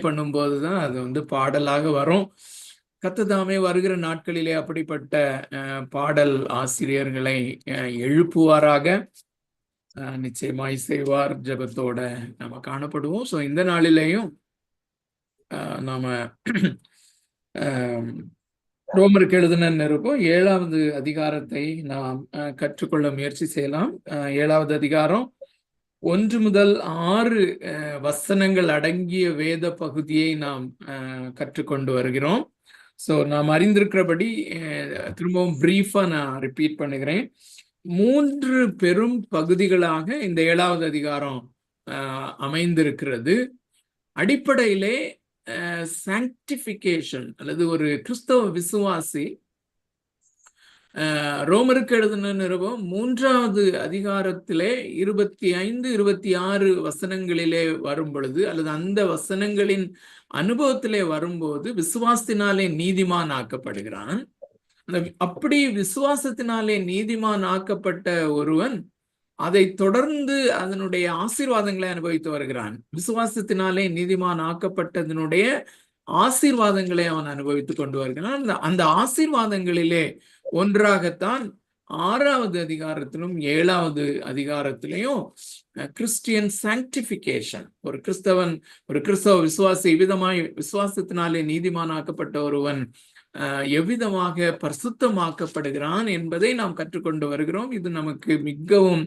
பண்ணும்போதுதான் அது பாடலாக வரும். கர்த்தர் வருகிற நாட்களிலே அப்படிப்பட்ட பாடல் ஆசிரியர்களை எழுப்புவாராக. நிச்சயமாய் செய்வார். ஜெபத்தோட நாம காணப்படுவோம். ஸோ இந்த நாளிலேயும் நாம ரோமருக்கு எழுதின நிருபம் 7வது அதிகாரத்தை நாம் கற்றுக்கொள்ள முயற்சி செய்யலாம். 7வது அதிகாரம் 1 முதல் 6 வசனங்கள் அடங்கிய வேத பகுதியை நாம் கற்றுக்கொண்டு வருகிறோம். ஸோ நாம் அறிந்திருக்கிறபடி திரும்பவும் பிரீஃபா நான் ரிப்பீட் பண்ணுகிறேன். 3 பெரும் பகுதிகளாக இந்த 7வது அதிகாரம் அமைந்திருக்கிறது. அடிப்படையிலே சாங்டிஃபிகேஷன் அல்லது ஒரு கிறிஸ்தவ விசுவாசி ரோமருக்கு எழுதின நிருபம் 3வது அதிகாரத்திலே 25, 26 வசனங்களிலே வரும் பொழுது அல்லது அந்த வசனங்களின் அனுபவத்திலே வரும்போது விசுவாசத்தினாலே நீதிமான் ஆக்கப்படுகிறான். அப்படி விசுவாசத்தினாலே நீதிமான் ஆக்கப்பட்ட ஒருவன் அதை தொடர்ந்து அதனுடைய ஆசீர்வாதங்களை அனுபவித்து வருகிறான். விசுவாசத்தினாலே நீதிமான் ஆக்கப்பட்டதனுடைய ஆசீர்வாதங்களை அவன் அனுபவித்துக் கொண்டு வருகிறான். அந்த ஆசீர்வாதங்களிலே ஒன்றாகத்தான் 6வது அதிகாரத்திலும் 7வது அதிகாரத்திலையும் கிறிஸ்டியன் சாங்டிஃபிகேஷன், ஒரு கிறிஸ்தவ விசுவாசி விதமாய் விசுவாசத்தினாலே நீதிமானாக்கப்பட்ட ஒருவன் எவ்விதமாக பரிசுத்தமாக்கப்படுகிறான் என்பதை நாம் கற்றுக்கொண்டு வருகிறோம். இது நமக்கு மிகவும்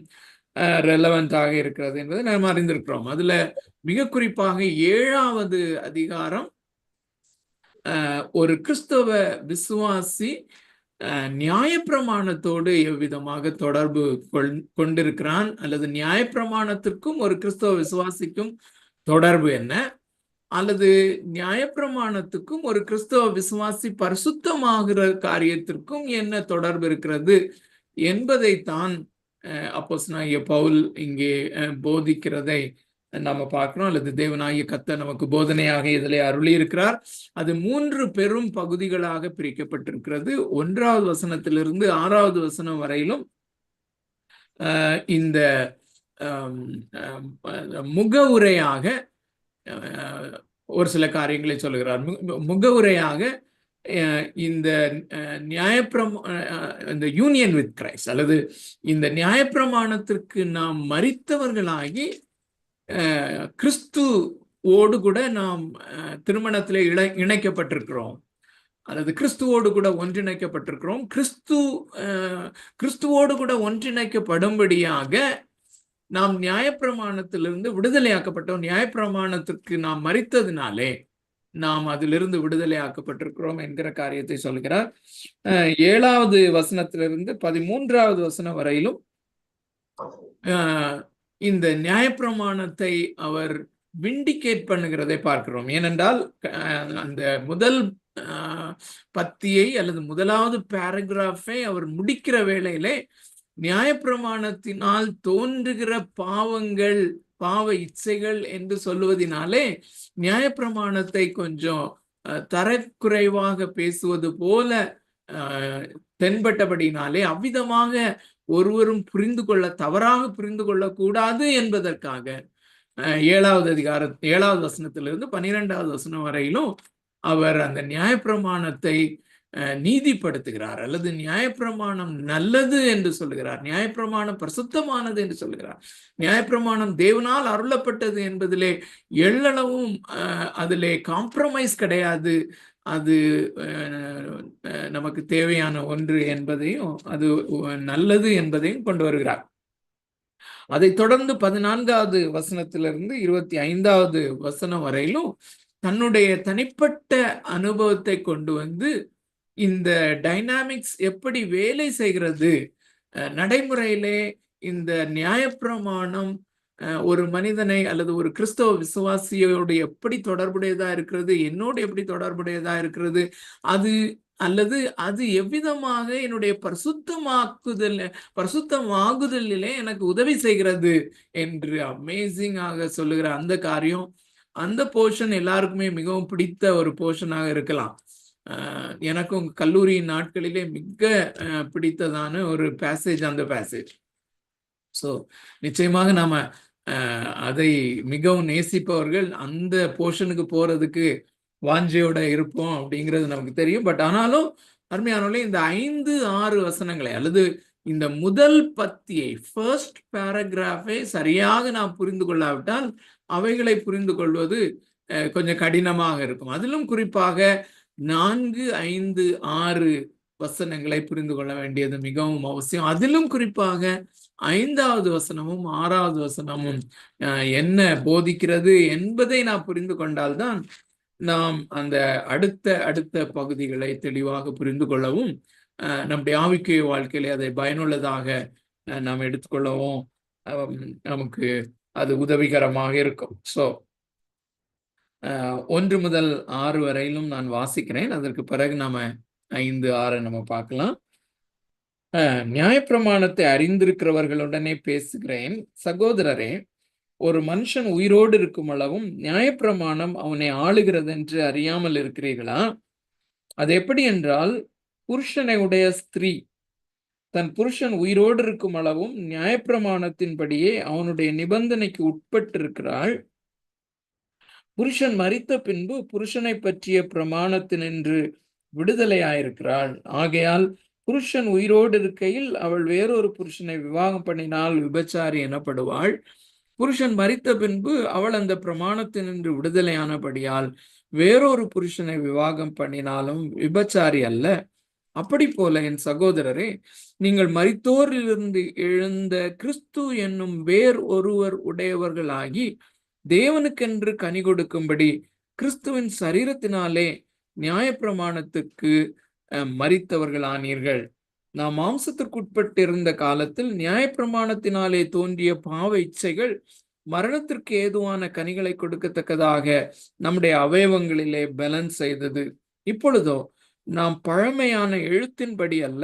ரெலவெண்டாக இருக்கிறது என்பதை நாம் அறிந்திருக்கிறோம். அதுல மிக குறிப்பாக 7வது அதிகாரம் ஒரு கிறிஸ்தவ விசுவாசி நியாயப்பிரமாணத்தோடு எவ்விதமாக தொடர்பு கொண்டிருக்கிறான் அல்லது நியாயப்பிரமாணத்திற்கும் ஒரு கிறிஸ்தவ விசுவாசிக்கும் தொடர்பு என்ன, அல்லது நியாயப்பிரமாணத்துக்கும் ஒரு கிறிஸ்தவ விசுவாசி பரிசுத்தமாகிற காரியத்திற்கும் என்ன தொடர்பு இருக்கிறது என்பதைத்தான் அப்போஸ்தலனாகிய பவுல் இங்கே போதிக்கிறதை நாம பார்க்கிறோம். அல்லது தேவனாகிய கர்த்தர் நமக்கு போதனையாக இதிலே அருளி இருக்கிறார். அது 3 பெரும் பகுதிகளாக பிரிக்கப்பட்டிருக்கிறது. 1வது வசனத்திலிருந்து 6வது வசனம் வரையிலும் இந்த முகவுரையாக ஒரு சில காரியங்களை சொல்லுகிறார். முகவுரையாக இந்த இந்த யூனியன் வித் கிரைஸ்ட் அல்லது இந்த நியாயப்பிரமாணத்திற்கு நாம் மரித்தவர்களாகி கிறிஸ்துவோடு கூட நாம் திருமணத்திலே இணைக்கப்பட்டிருக்கிறோம் அல்லது கிறிஸ்துவோடு கூட ஒன்றிணைக்கப்பட்டிருக்கிறோம். கிறிஸ்துவோடு கூட ஒன்றிணைக்கப்படும்படியாக நாம் நியாயப்பிரமாணத்திலிருந்து விடுதலையாக்கப்பட்டோம். நியாயப்பிரமாணத்திற்கு நாம் மரித்ததினாலே நாம் அதிலிருந்து விடுதலையாக்கப்பட்டிருக்கிறோம் என்கிற காரியத்தை சொல்கிறார். 7வது வசனத்திலிருந்து 13வது வசனம் வரையிலும் இந்த நியாயப்பிரமாணத்தை அவர் விண்டிகேட் பண்ணுகிறதை பார்க்கிறோம். ஏனென்றால் அந்த முதல் பத்தியை அல்லது முதலாவது பேராகிராஃபை அவர் முடிக்கிற வேளையிலே நியாயப்பிரமாணத்தினால் தோன்றுகிற பாவங்கள், பாவ இச்சைகள் என்று சொல்லுவதினாலே நியாயப்பிரமாணத்தை கொஞ்சம் தரக்குறைவாக பேசுவது போல தென்பட்டபடினாலே அவ்விதமாக ஒருவரும் தவறாக புரிந்து கொள்ளக்கூடாது என்பதற்காக 7வது வசனத்திலிருந்து 12வது வசனம் வரையிலும் அவர் அந்த நியாயப்பிரமாணத்தை நீதிப்படுத்துகிறார் அல்லது நியாயப்பிரமாணம் நல்லது என்று சொல்லுகிறார். நியாயப்பிரமாணம் பரிசுத்தமானது என்று சொல்லுகிறார். நியாயப்பிரமாணம் தேவனால் அருளப்பட்டது என்பதிலே எள்ளளவும் அதிலே காம்ப்ரமைஸ் கிடையாது. அது நமக்கு தேவையான ஒன்று என்பதையும் அது நல்லது என்பதையும் கொண்டு வருகிறார். அதை தொடர்ந்து 14வது வசனத்திலிருந்து 25வது வசனம் வரையிலும் தன்னுடைய தனிப்பட்ட அனுபவத்தை கொண்டு வந்து இந்த டைனாமிக்ஸ் எப்படி வேலை செய்கிறது, நடைமுறையிலே இந்த நியாயப்பிரமாணம் ஒரு மனிதனை அல்லது ஒரு கிறிஸ்தவ விசுவாசியோடு எப்படி தொடர்புடையதா இருக்கிறது, என்னோடு எப்படி தொடர்புடையதா இருக்கிறது, அது எவ்விதமாக என்னுடைய பரிசுத்தமாகுதலிலே எனக்கு உதவி செய்கிறது என்று அமேசிங்காக சொல்லுகிற அந்த காரியம், அந்த போர்ஷன் எல்லாருக்குமே மிகவும் பிடித்த ஒரு போர்ஷனாக இருக்கலாம். எனக்கும் கல்லூரி நாட்களிலே மிக பிடித்ததான ஒரு பேசேஜ் அந்த பேசேஜ். ஸோ நிச்சயமாக நாம அதை மிகவும் நேசிப்பவர்கள் அந்த போர்ஷனுக்கு போறதுக்கு வாஞ்சையோட இருப்போம் அப்படிங்கிறது நமக்கு தெரியும். பட் ஆனாலும் அருமையானவர்களே, இந்த 5-6 வசனங்களை அல்லது இந்த முதல் பத்தியை ஃபர்ஸ்ட் பேராகிராஃபை சரியாக நாம் புரிந்து கொள்ளாவிட்டால் அவைகளை புரிந்து கொள்வது கொஞ்சம் கடினமாக இருக்கும். அதிலும் குறிப்பாக 4, 5, 6 வசனங்களை புரிந்து கொள்ள வேண்டியது மிகவும் அவசியம். அதிலும் குறிப்பாக 5வது வசனமும் 6வது வசனமும் என்ன போதிக்கிறது என்பதை நாம் புரிந்து கொண்டால்தான் நாம் அந்த அடுத்த பகுதிகளை தெளிவாக புரிந்து கொள்ளவும் நம்முடைய ஆவிக்குரிய வாழ்க்கையிலே அதை பயனுள்ளதாக நாம் எடுத்துக்கொள்ளவும் நமக்கு அது உதவிகரமாக இருக்கும். ஸோ 1 முதல் 6 வரையிலும் நான் வாசிக்கிறேன். அதற்கு பிறகு நாம 5, 6 நம்ம பார்க்கலாம். நியாயப்பிரமாணத்தை அறிந்திருக்கிறவர்களுடனே பேசுகிறேன். சகோதரரே, ஒரு மனுஷன் உயிரோடு இருக்கும் அளவும் நியாயப்பிரமாணம் அவனை ஆளுகிறது என்று அறியாமல் இருக்கிறீர்களா? அது எப்படி என்றால், புருஷனை உடைய ஸ்திரீ தன் புருஷன் உயிரோடு இருக்கும் அளவும் நியாயப்பிரமாணத்தின்படியே அவனுடைய நிபந்தனைக்கு உட்பட்டிருக்கிறாள். புருஷன் மரித்த பின்பு புருஷனை பற்றிய பிரமாணத்தினின்று விடுதலையாயிருக்கிறாள். ஆகையால் புருஷன் உயிரோடு இருக்கையில் அவள் வேறொரு புருஷனை விவாகம் பண்ணினால் விபச்சாரி எனப்படுவாள். புருஷன் மரித்த பின்பு அவள் அந்த பிரமாணத்தினின்று விடுதலையானபடியால் வேறொரு புருஷனை விவாகம் பண்ணினாலும் விபச்சாரி அல்ல. அப்படி போல என் சகோதரரே, நீங்கள் மரித்தோரிலிருந்து எழுந்த கிறிஸ்து என்னும் வேர் ஒருவர் உடையவர்களாகி தேவனுக்கென்று கனி கொடுக்கும்படி கிறிஸ்துவின் சரீரத்தினாலே நியாயப்பிரமாணத்துக்கு மரித்தவர்களானீர்கள். நாம் மாம்சத்திற்குட்பட்டிருந்த காலத்தில் நியாயப்பிரமாணத்தினாலே தோன்றிய பாவ இச்சைகள் மரணத்திற்கு ஏதுவான கனிகளை கொடுக்கத்தக்கதாக நம்முடைய அவயவங்களிலே பலன் செய்தது. இப்பொழுதோ நாம் பழமையான எழுத்தின்படி அல்ல,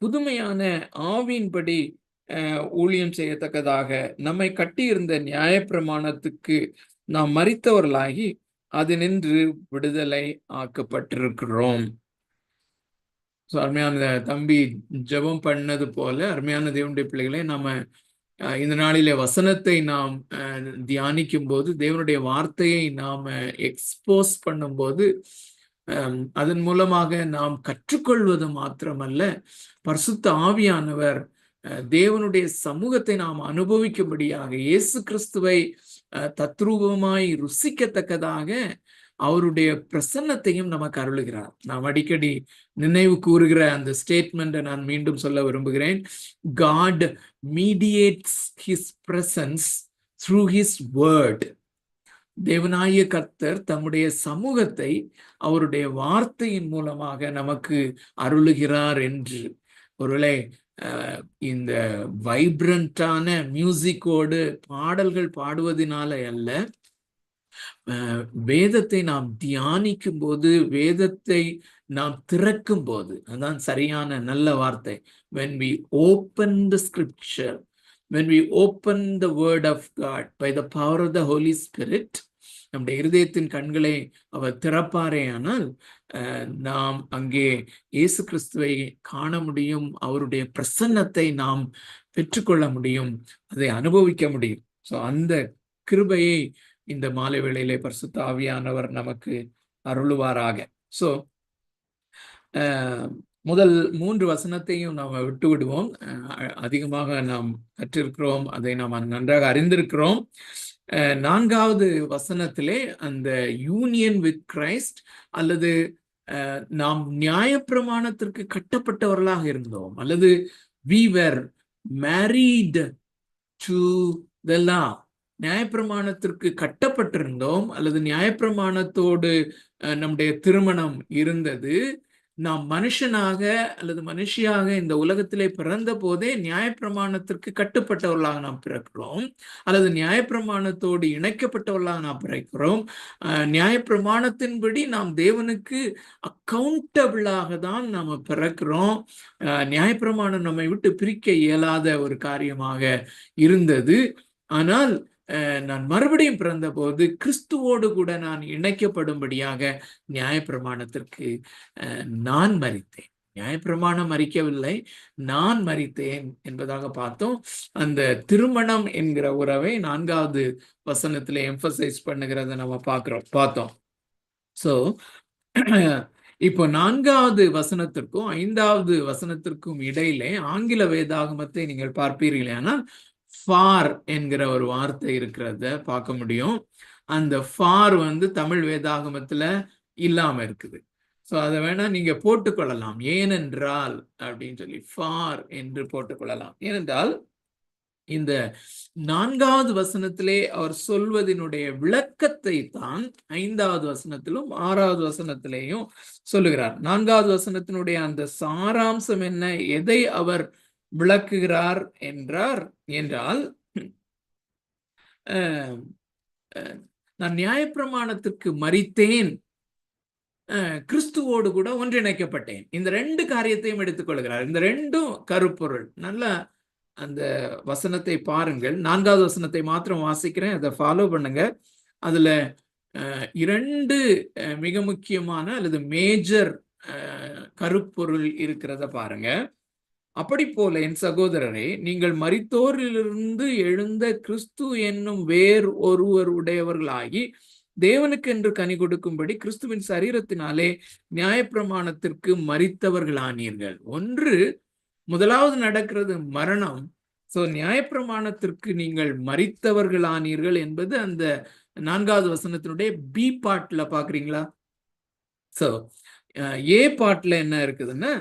புதுமையான ஆவியின்படி ஊழியம் செய்யத்தக்கதாக நம்மை கட்டியிருந்த நியாயப்பிரமாணத்துக்கு நாம் மரித்தவர்களாகி அது நின்று விடுதலை ஆக்கப்பட்டிருக்கிறோம். அருமையான தம்பி ஜெபம் பண்ணது போல, அருமையான தேவனுடைய பிள்ளைகளை, நாம இந்த நாளிலே வசனத்தை நாம் தியானிக்கும் போது, தேவனுடைய வார்த்தையை நாம எக்ஸ்போஸ் பண்ணும்போது, அதன் மூலமாக நாம் கற்றுக்கொள்வது மாத்திரமல்ல, பரிசுத்த ஆவியானவர் தேவனுடைய சமூகத்தை நாம் அனுபவிக்கும்படியாக இயேசு கிறிஸ்துவை தத்ரூபமாய் ருசிக்கத்தக்கதாக அவருடைய பிரசன்னத்தையும் நமக்கு அருளுகிறார். நாம் அடிக்கடி நினைவு கூறுகிற அந்த ஸ்டேட்மெண்ட்டை நான் மீண்டும் சொல்ல விரும்புகிறேன். God mediates his presence through his word. தேவனாகிய கர்த்தர் தம்முடைய சமூகத்தை அவருடைய வார்த்தையின் மூலமாக நமக்கு அருளுகிறார் என்று. ஒருவேளை இந்த வைப்ரண்டான மியூசிக்கோடு பாடல்கள் பாடுவதனால அல்ல, வேதத்தை நாம் தியானிக்கும் போது, வேதத்தை நாம் திறக்கும் போது, அதான் சரியான நல்ல வார்த்தை. when we open the scripture, when we open the word of God by the power of the Holy Spirit, நம்முடைய இருதயத்தின் கண்களை அவர் திறப்பாரே ஆனால் நாம் அங்கே இயேசு கிறிஸ்துவை காண முடியும், அவருடைய பிரசன்னத்தை நாம் பெற்றுக்கொள்ள முடியும், அதை அனுபவிக்க முடியும். ஸோ அந்த கிருபையை இந்த மாலை வேளையிலே பரிசுத்த ஆவியானவர் நமக்கு அருளுவாராக. ஸோ முதல் 3 வசனத்தையும் நாம் விட்டு விடுவோம். அதிகமாக நாம் கற்றிருக்கிறோம், அதை நாம் நன்றாக அறிந்திருக்கிறோம். 4வது வசனத்திலே அந்த யூனியன் வித் கிரைஸ்ட், அல்லது நாம் நியாயப்பிரமாணத்திற்கு கட்டப்பட்டவர்களாக இருந்தோம், அல்லது we were married to the law, நியாயப்பிரமாணத்திற்கு கட்டப்பட்டிருந்தோம், அல்லது நியாயப்பிரமாணத்தோடு நம்முடைய திருமணம் இருந்தது. நாம் மனுஷனாக அல்லது மனுஷியாக இந்த உலகத்திலே பிறந்த போதே நியாயப்பிரமாணத்திற்கு கட்டுப்பட்டவர்களாக நாம் பிறக்கிறோம், அல்லது நியாயப்பிரமாணத்தோடு இணைக்கப்பட்டவர்களாக நாம் பிறக்கிறோம். நியாயப்பிரமாணத்தின்படி நாம் தேவனுக்கு அக்கௌண்டபிளாக தான் நாம் பிறக்கிறோம். நியாயப்பிரமாணம் நம்மை விட்டு பிரிக்க இயலாத ஒரு காரியமாக இருந்தது. ஆனால் நான் மறுபடியும் பிறந்த போது கிறிஸ்துவோடு கூட நான் இணைக்கப்படும்படியாக நியாயப்பிரமாணத்திற்கு நான் மரித்தேன். நியாயப்பிரமாணம் மரிக்கவில்லை, நான் மரித்தேன் என்பதாக பார்த்தோம். அந்த திருமணம் என்கிற உறவை 4வது வசனத்துல எம்பசைஸ் பண்ணுகிறத நம்ம பார்த்தோம். சோ இப்போ 4வது வசனத்திற்கும் 5வது வசனத்திற்கும் இடையிலே ஆங்கில வேதாகமத்தை நீங்கள் பார்ப்பீர்கள், ஆனால் ஃபார் என்கிற ஒரு வார்த்தை இருக்கிறத பார்க்க முடியும். அந்த ஃபார் தமிழ் வேதாகமத்துல இல்லாம இருக்குது. ஸோ அதை வேணா நீங்க போட்டுக்கொள்ளலாம், ஏனென்றால் அப்படின்னு சொல்லி ஃபார் என்று போட்டுக்கொள்ளலாம். ஏனென்றால் இந்த 4வது வசனத்திலே அவர் சொல்வதனுடைய விளக்கத்தை தான் 5வது வசனத்திலும் 6வது வசனத்திலேயும் சொல்லுகிறார். 4வது வசனத்தினுடைய அந்த சாராம்சம் என்ன, எதை அவர் விளக்குகிறார் என்றால் நான் நியாயப்பிரமாணத்திற்கு மரித்தேன், கிறிஸ்துவோடு கூட ஒன்றிணைக்கப்பட்டேன். இந்த 2 காரியத்தையும் எடுத்துக்கொள்கிறார். இந்த 2ம் கருப்பொருள். நல்லா அந்த வசனத்தை பாருங்கள். 4வது வசனத்தை மாத்திரம் வாசிக்கிறேன், அதை ஃபாலோ பண்ணுங்க. அதுல 2 மிக முக்கியமான அல்லது மேஜர் கருப்பொருள் இருக்கிறத பாருங்க. அப்படி போல என் சகோதரரே, நீங்கள் மரித்தோரிலிருந்து எழுந்த கிறிஸ்து என்னும் வேறு ஒருவர் உடையவர்களாகி தேவனுக்கு என்று கனி கொடுக்கும்படி கிறிஸ்துவின் சரீரத்தினாலே நியாயப்பிரமாணத்திற்கு மரித்தவர்களானீர்கள். முதலாவது நடக்கிறது மரணம். சோ நியாயப்பிரமாணத்திற்கு நீங்கள் மரித்தவர்களானீர்கள் என்பது அந்த 4வது வசனத்தினுடைய பி பார்ட்ல பாக்குறீங்களா? சோ ஏ பார்ட்ல என்ன இருக்குதுன்னா,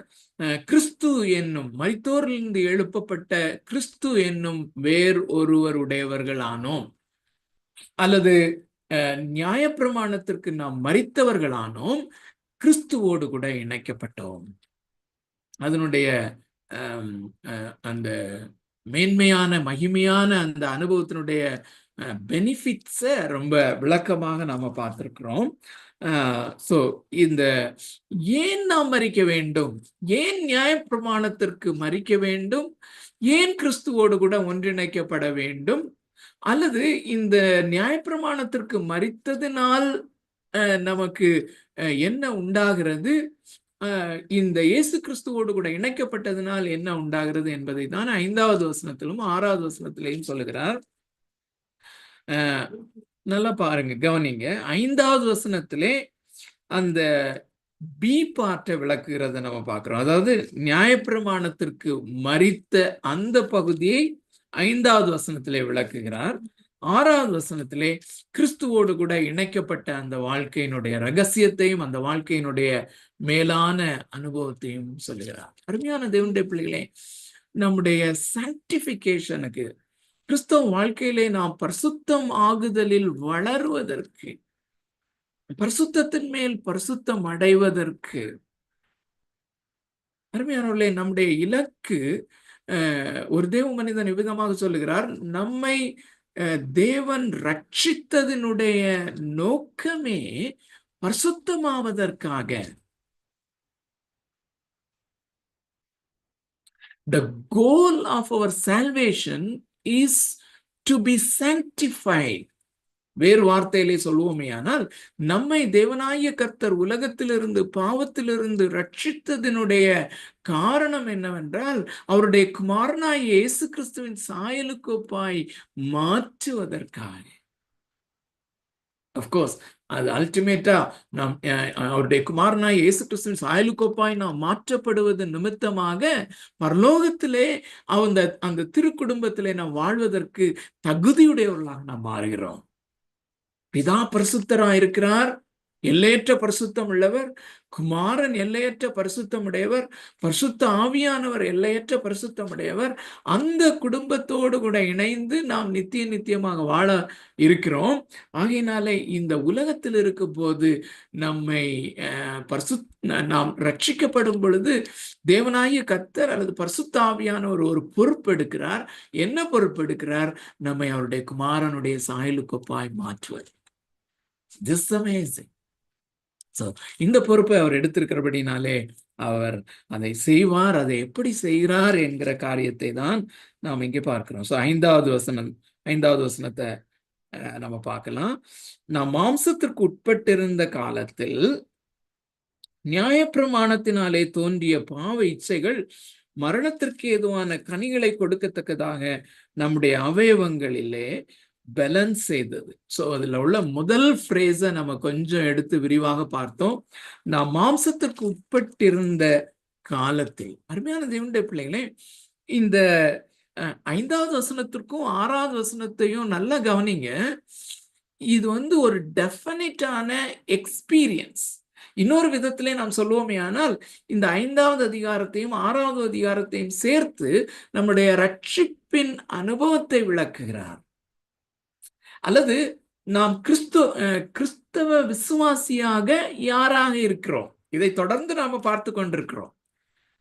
கிறிஸ்து என்னும் மரித்தோரிலிருந்து எழுப்பப்பட்ட கிறிஸ்து என்னும் வேறு ஒருவர் உடையவர்களானோம், அல்லது நியாயப்பிரமாணத்திற்கு நாம் மரித்தவர்களானோம், கிறிஸ்துவோடு கூட இணைக்கப்பட்டோம். அதனுடைய அந்த மேன்மையான மகிமையான அந்த அனுபவத்தினுடைய பெனிஃபிட்ஸ ரொம்ப விளக்கமாக நாம பார்த்திருக்கிறோம். சோ இந்த ஏன் நாம் மரிக்க வேண்டும், ஏன் நியாயப்பிரமாணத்திற்கு மரிக்க வேண்டும், ஏன் கிறிஸ்துவோடு கூட ஒன்றிணைக்கப்பட வேண்டும், அல்லது இந்த நியாயப்பிரமாணத்திற்கு மரித்ததினால் நமக்கு என்ன உண்டாகிறது, இந்த இயேசு கிறிஸ்துவோடு கூட இணைக்கப்பட்டதினால் என்ன உண்டாகிறது என்பதை தான் 5வது வசனத்திலும் 6வது வசனத்திலையும் சொல்லுகிறார். நல்லா பாருங்க, கவனிங்க. 5வது வசனத்திலே அந்த பி பார்ட்டை விளக்குகிறத நம்ம பார்க்கிறோம். அதாவது நியாயப்பிரமாணத்திற்கு மரித்த அந்த பகுதியை 5வது வசனத்திலே விளக்குகிறார். 6வது வசனத்திலே கிறிஸ்துவோடு கூட இணைக்கப்பட்ட அந்த வாழ்க்கையினுடைய ரகசியத்தையும் அந்த வாழ்க்கையினுடைய மேலான அனுபவத்தையும் சொல்லுகிறார். அருமையான தேவனுடைய பிள்ளைகளே, நம்முடைய சாங்டிஃபிகேஷனுக்கு, கிறிஸ்தவ வாழ்க்கையிலே நாம் பரிசுத்தம் ஆகுதலில் வளருவதற்கு, பரிசுத்தத்தின் மேல் பரிசுத்தம் அடைவதற்கு, அருமையானவர்களே, நம்முடைய இலக்கு, ஒரு தேவ மனிதன் இவ்விதமாக சொல்லுகிறார், நம்மை தேவன் ரட்சித்ததினுடைய நோக்கமே பரிசுத்தமாவதற்காக. The goal of our salvation is to be sanctified. வேறு வார்த்தையிலே சொல்லுவோமே ஆனால், நம்மை தேவனாகிய கர்த்தர் உலகத்திலிருந்து பாவத்திலிருந்து ரட்சித்ததனுடைய காரணம் என்னவென்றால், அவருடைய குமாரனாகிய இயேசு கிறிஸ்துவின் சாயலுக்கொப்பாய் மாற்றுவதற்காக. அஃப்கோர்ஸ் அது அல்டிமேட்டா நாம் அவருடைய குமாரனாய் இயேசு கிறிஸ்துவின் சாயலுக்கொப்பாய் நாம் மாற்றப்படுவது நிமித்தமாக பரலோகத்திலே அந்த திருக்குடும்பத்திலே நாம் வாழ்வதற்கு தகுதியுடையவர்களாக நாம் மாறுகிறோம். பிதா பரிசுத்தராய் இருக்கிறார், எல்லையற்ற பரிசுத்தம் உள்ளவர். குமாரன் எல்லையற்ற பரிசுத்தம் உடையவர். பரிசுத்த ஆவியானவர் எல்லையற்ற பரிசுத்தம் உடையவர். அந்த குடும்பத்தோடு கூட இணைந்து நாம் நித்தியமாக வாழ இருக்கிறோம். ஆகையினாலே இந்த உலகத்தில் இருக்கும் போது நம்மை நாம் ரட்சிக்கப்படும் பொழுது தேவனாகிய கர்த்தர் அல்லது பரிசுத்த ஆவியானவர் ஒரு பொறுப்பெடுக்கிறார். என்ன பொறுப்பெடுக்கிறார்? நம்மை அவருடைய குமாரனுடைய சாயலுக்கொப்பாய் மாற்றுவது. This is amazing. So, இந்த பொறுப்பை அவர் எடுத்திருக்கிறபடினாலே அவர் அதை செய்வார். அதை எப்படி செய்கிறார் என்கிற காரியத்தை தான் நாம் இங்கே பார்க்கிறோம். ஸோ 5வது வசனத்தை நம்ம பார்க்கலாம். நாம் மாம்சத்திற்கு உட்பட்டிருந்த காலத்தில் நியாயப்பிரமாணத்தினாலே தோன்றிய பாவ இச்சைகள் மரணத்திற்கு ஏதுவான கனிகளை கொடுக்கத்தக்கதாக நம்முடைய அவயவங்களிலே பேலன்ஸ் செய்தது. ஸோ அதுல உள்ள முதல் ஃப்ரேஸை நம்ம கொஞ்சம் எடுத்து விரிவாக பார்த்தோம். நாம் மாம்சத்திற்கு உட்பட்டிருந்த காலத்தில், அருமையான தேவனுடைய பிள்ளைகளே, இந்த 5வது வசனத்திற்கும் 6வது வசனத்தையும் நல்லா கவனிங்க. இது ஒரு டெஃபினிட்டான எக்ஸ்பீரியன்ஸ். இன்னொரு விதத்திலே நாம் சொல்லுவோமே ஆனால், இந்த 5வது அதிகாரத்தையும் 6வது அதிகாரத்தையும் சேர்த்து நம்முடைய ரட்சிப்பின் அனுபவத்தை விளக்குகிறார். அல்லது நாம் கிறிஸ்தவ விசுவாசியாக யாராக இருக்கிறோம், இதை தொடர்ந்து நாம பார்த்து கொண்டிருக்கிறோம்.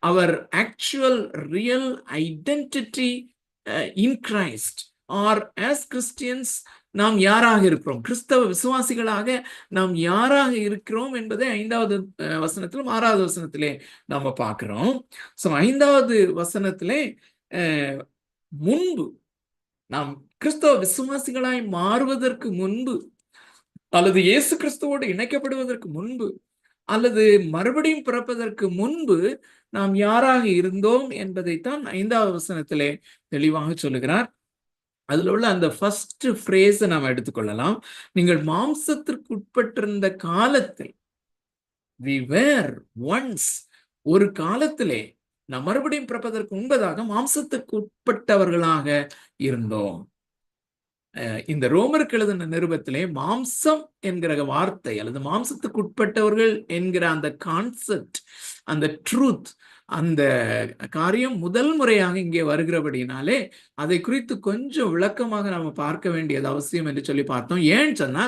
அவர் actual real identity in Christ or as Christians நாம் யாராக இருக்கிறோம், கிறிஸ்தவ விசுவாசிகளாக நாம் யாராக இருக்கிறோம் என்பதை 5வது வசனத்திலும் 6வது வசனத்திலே நாம பார்க்கிறோம். ஸோ 5வது வசனத்திலே முன்பு நாம் கிறிஸ்தவ விசுவாசிகளாய் மாறுவதற்கு முன்பு, அல்லது இயேசு கிறிஸ்துவோடு இணைக்கப்படுவதற்கு முன்பு, அல்லது மறுபடியும் பிறப்பதற்கு முன்பு நாம் யாராக இருந்தோம் என்பதைத்தான் 5வது வசனத்திலே தெளிவாக சொல்லுகிறார். அதுல உள்ள அந்த ஃபர்ஸ்ட் ஃப்ரேஸை நாம் எடுத்துக்கொள்ளலாம். நீங்கள் மாம்சத்திற்கு உட்பட்டிருந்த காலத்தில், we were once, ஒரு காலத்திலே நாம் மறுபடியும் பிறப்பதற்கு முன்பதாக மாம்சத்துக்கு உட்பட்டவர்களாக இருந்தோம். இந்த ரோமருக்கு எழுதின நிருபத்திலே மாம்சம் என்கிற வார்த்தை, அல்லது மாம்சத்துக்கு உட்பட்டவர்கள் என்கிற அந்த கான்செப்ட், அந்த ட்ரூத், அந்த காரியம் முதல் முறையாக இங்கே வருகிறபடினாலே அதை குறித்து கொஞ்சம் விளக்கமாக நாம பார்க்க வேண்டியது அவசியம் என்று சொல்லி பார்த்தோம். ஏன்னு சொன்னா,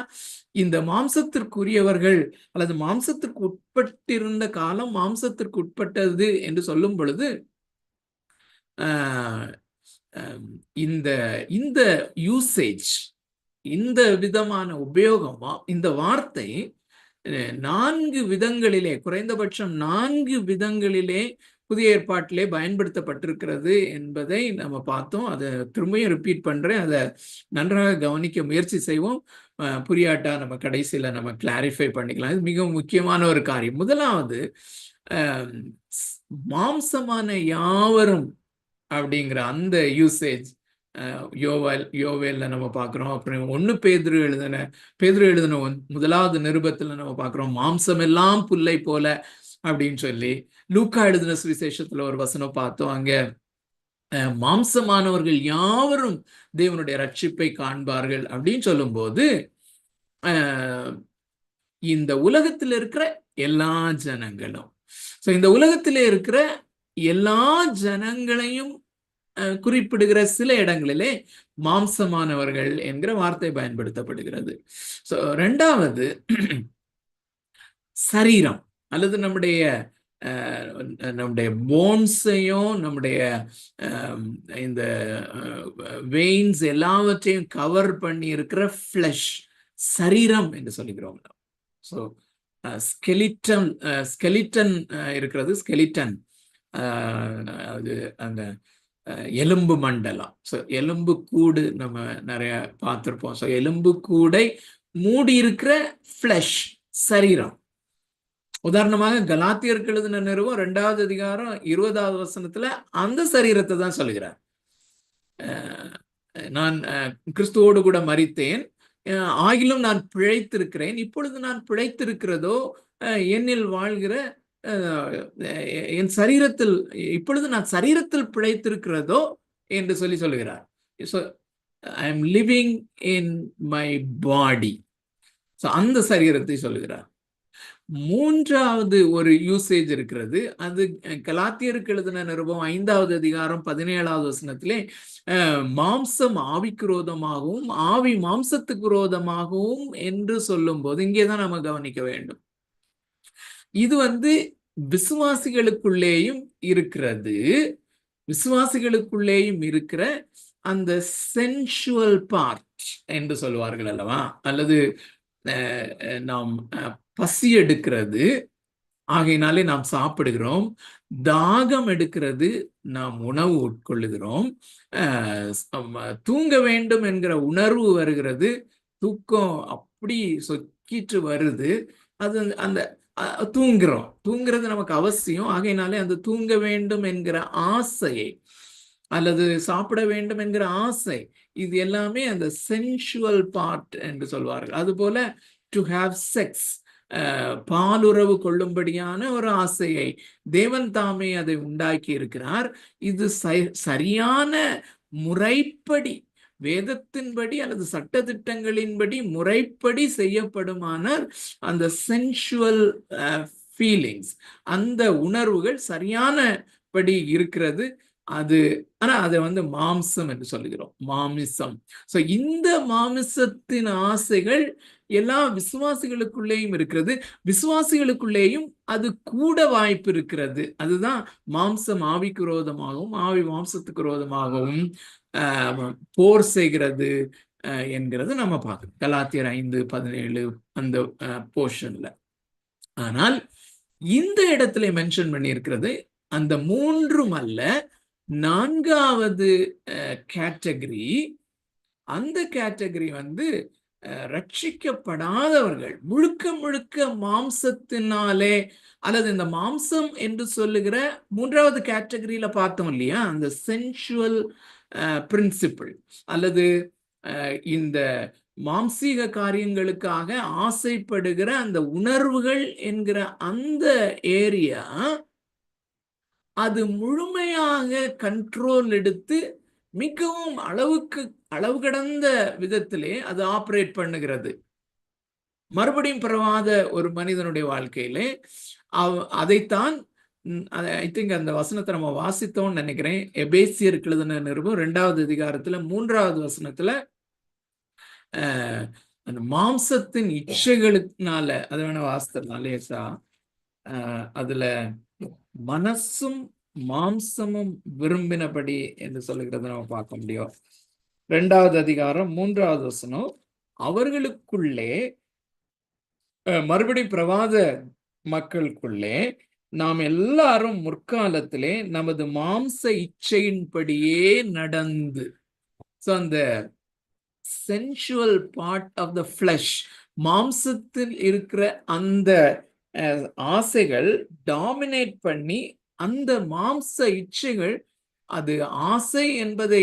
இந்த மாம்சத்திற்குரியவர்கள் அல்லது மாம்சத்திற்கு உட்பட்டிருந்த காலம் மாம்சத்திற்கு உட்பட்டது என்று சொல்லும் பொழுது இந்த யூசேஜ், இந்த விதமான உபயோகமா, இந்த வார்த்தை 4 விதங்களிலே, குறைந்தபட்சம் 4 விதங்களிலே புதிய ஏற்பாட்டிலே பயன்படுத்தப்பட்டிருக்கிறது என்பதை நம்ம பார்த்தோம். அதை திரும்பியும் ரிப்பீட் பண்றேன். அதை நன்றாக கவனிக்க முயற்சி செய்வோம். புரியாட்டா நம்ம கடைசியில நம்ம கிளாரிஃபை பண்ணிக்கலாம். இது மிக முக்கியமான ஒரு காரியம். முதலாவது, மாம்சமான யாவரும் அப்படிங்கிற அந்த யூசேஜ் யோவேல்ல நம்ம பார்க்கிறோம். அப்புறம் 1 பேதுரு எழுதின 1வது நிருபத்துல நம்ம பார்க்கிறோம், மாம்சம் எல்லாம் புல்லை போல அப்படின்னு சொல்லி. லூக்கா எழுதின சுவிசேஷத்துல ஒரு வசனம் பார்த்தோம். அங்க மாம்சமானவர்கள் யாவரும் தேவனுடைய ரட்சிப்பை காண்பார்கள் அப்படின்னு சொல்லும் போது, இந்த உலகத்தில் இருக்கிற எல்லா ஜனங்களும், இந்த உலகத்திலே இருக்கிற எல்லா ஜனங்களையும் குறிப்பிடுகிற சில இடங்களிலே மாம்சமானவர்கள் என்கிற வார்த்தை பயன்படுத்தப்படுகிறது. ஸோ 2வது, சரீரம் அல்லது நம்முடைய போன்ஸையும் நம்முடைய இந்த வெயின்ஸ் எல்லாவற்றையும் கவர் பண்ணி இருக்கிற ஃப்ளஷ், சரீரம் என்று சொல்லுகிறோம். ஸோ ஸ்கெலிட்டன் இருக்கிறது. ஸ்கெலிட்டன் அது அந்த எலும்பு மண்டலம். ஸோ எலும்பு கூடு நம்ம நிறைய பார்த்துருப்போம். ஸோ எலும்பு கூடை மூடி இருக்கிற ஃப்ளஷ், சரீரம். உதாரணமாக கலாத்தியருக்கு எழுதின நிருபம் 2வது அதிகாரம் 20வது வசனத்துல அந்த சரீரத்தை தான் சொல்கிறார். நான் கிறிஸ்துவோடு கூட மரித்தேன், ஆகிலும் நான் பிழைத்திருக்கிறேன். இப்பொழுது நான் பிழைத்திருக்கிறதோ என்னில் வாழ்கிற என் சரீரத்தில், இப்பொழுது நான் சரீரத்தில் பிழைத்திருக்கிறதோ என்று சொல்லுகிறார். So I am living in my body. So அந்த சரீரத்தை சொல்லுகிறார். 3வது ஒரு யூசேஜ் இருக்கிறது. அது கலாத்தியருக்கு எழுதின நிருபம் 5வது அதிகாரம் 17வது வசனத்திலே, மாம்சம் ஆவிக்கு விரோதமாகவும் ஆவி மாம்சத்துக்கு விரோதமாகவும் என்று சொல்லும் போது இங்கேதான் நம்ம கவனிக்க வேண்டும். இது விசுவாசிகளுக்குள்ளேயும் இருக்கிறது. விசுவாசிகளுக்குள்ளேயும் இருக்கிற அந்த சென்சுவல் பார்ட் என்று சொல்வார்கள் அல்லவா, அல்லது நாம் பசி எடுக்கிறது, ஆகையினாலே நாம் சாப்பிடுகிறோம். தாகம் எடுக்கிறது, நாம் உணவு உட்கொள்ளுகிறோம். தூங்க வேண்டும் என்கிற உணர்வு வருகிறது, தூக்கம் அப்படி சொக்கிட்டு வருது. அது அந்த தூங்குறோம். தூங்குறது நமக்கு அவசியம். ஆகையினாலே அந்த தூங்க வேண்டும் என்கிற ஆசையை அல்லது சாப்பிட வேண்டும் என்கிற ஆசை, இது எல்லாமே அந்த சென்சுவல் பார்ட் என்று சொல்வார்கள். அதுபோல டு ஹேவ் செக்ஸ், பாலுறவு கொள்ளும்படியான ஒரு ஆசையை தேவன் தாமே அதை உண்டாக்கி இருக்கிறார். இது சரியான முறைப்படி, வேதத்தின்படி அல்லது சட்டதிட்டங்களின்படி முறைப்படி செய்யப்படுமானால் அந்த சென்சுவல் ஃபீலிங்ஸ், அந்த உணர்வுகள் சரியான படி இருக்கிறது. அது ஆனா அதை மாம்சம் என்று சொல்லுகிறோம், மாமிசம். சோ இந்த மாமிசத்தின் ஆசைகள் எல்லா விசுவாசிகளுக்குள்ளேயும் இருக்கிறது. விசுவாசிகளுக்குள்ளேயும் அது கூட வாய்ப்பு இருக்கிறது. அதுதான் மாம்சம் ஆவிக்கு விரோதமாகவும் ஆவி மாம்சத்துக்கு விரோதமாகவும் போர் செய்கிறது என்கிறது நம்ம பார்க்கணும். கலாத்தியர் 5:17 அந்த போர்ஷன்ல. ஆனால் இந்த இடத்துல மென்ஷன் பண்ணி இருக்கிறது அந்த மூன்றும் அல்ல, நான்காவது கேட்டகரி. அந்த கேட்டகரி ரட்சிக்கப்படாதவர்கள், முழுக்க முழுக்க மாம்சத்தினாலே, அல்லது இந்த மாம்சம் என்று சொல்லுகிற மூன்றாவது கேட்டகரியில பார்த்தோம் இல்லையா, அந்த சென்சுவல் பிரின்சிபிள் அல்லது இந்த மாம்சீக காரியங்களுக்காக ஆசைப்படுகிற அந்த உணர்வுகள் என்கிற அந்த ஏரியா, அது முழுமையாக கண்ட்ரோல் எடுத்து மிகவும் அளவு கடந்த விதத்திலே அது ஆப்ரேட் பண்ணுகிறது. மறுபடியும் பிறவாத ஒரு மனிதனுடைய வாழ்க்கையிலே அதைத்தான் ஐ திங்க் அந்த வசனத்தை நம்ம வாசித்தோம்னு நினைக்கிறேன். எபேசியருக்கு எழுதின நிருபம் 2வது அதிகாரத்துல 3வது வசனத்துல அந்த மாம்சத்தின் இச்சைகளுக்குனால, அதை வேணா வாசித்தரலாம் லேசா. அதுல மனசும் மாம்சமும் விரும்பினபடி என்று சொல்லுகிறத நம்ம பார்க்க முடியும். 2வது அதிகாரம் 3வது வசனம், அவர்களுக்குள்ளே மறுபடி பிரவாத மக்களுக்குள்ளே நாம் எல்லாரும் முற்காலத்திலே நமது மாம்ச இச்சையின்படியே நடந்து, அந்த sensual part of the flesh, மாம்சத்தில் இருக்கிற அந்த ஆசைகள் டாமினேட் பண்ணி, அந்த மாம்ச இச்சைகள் அது ஆசை என்பதை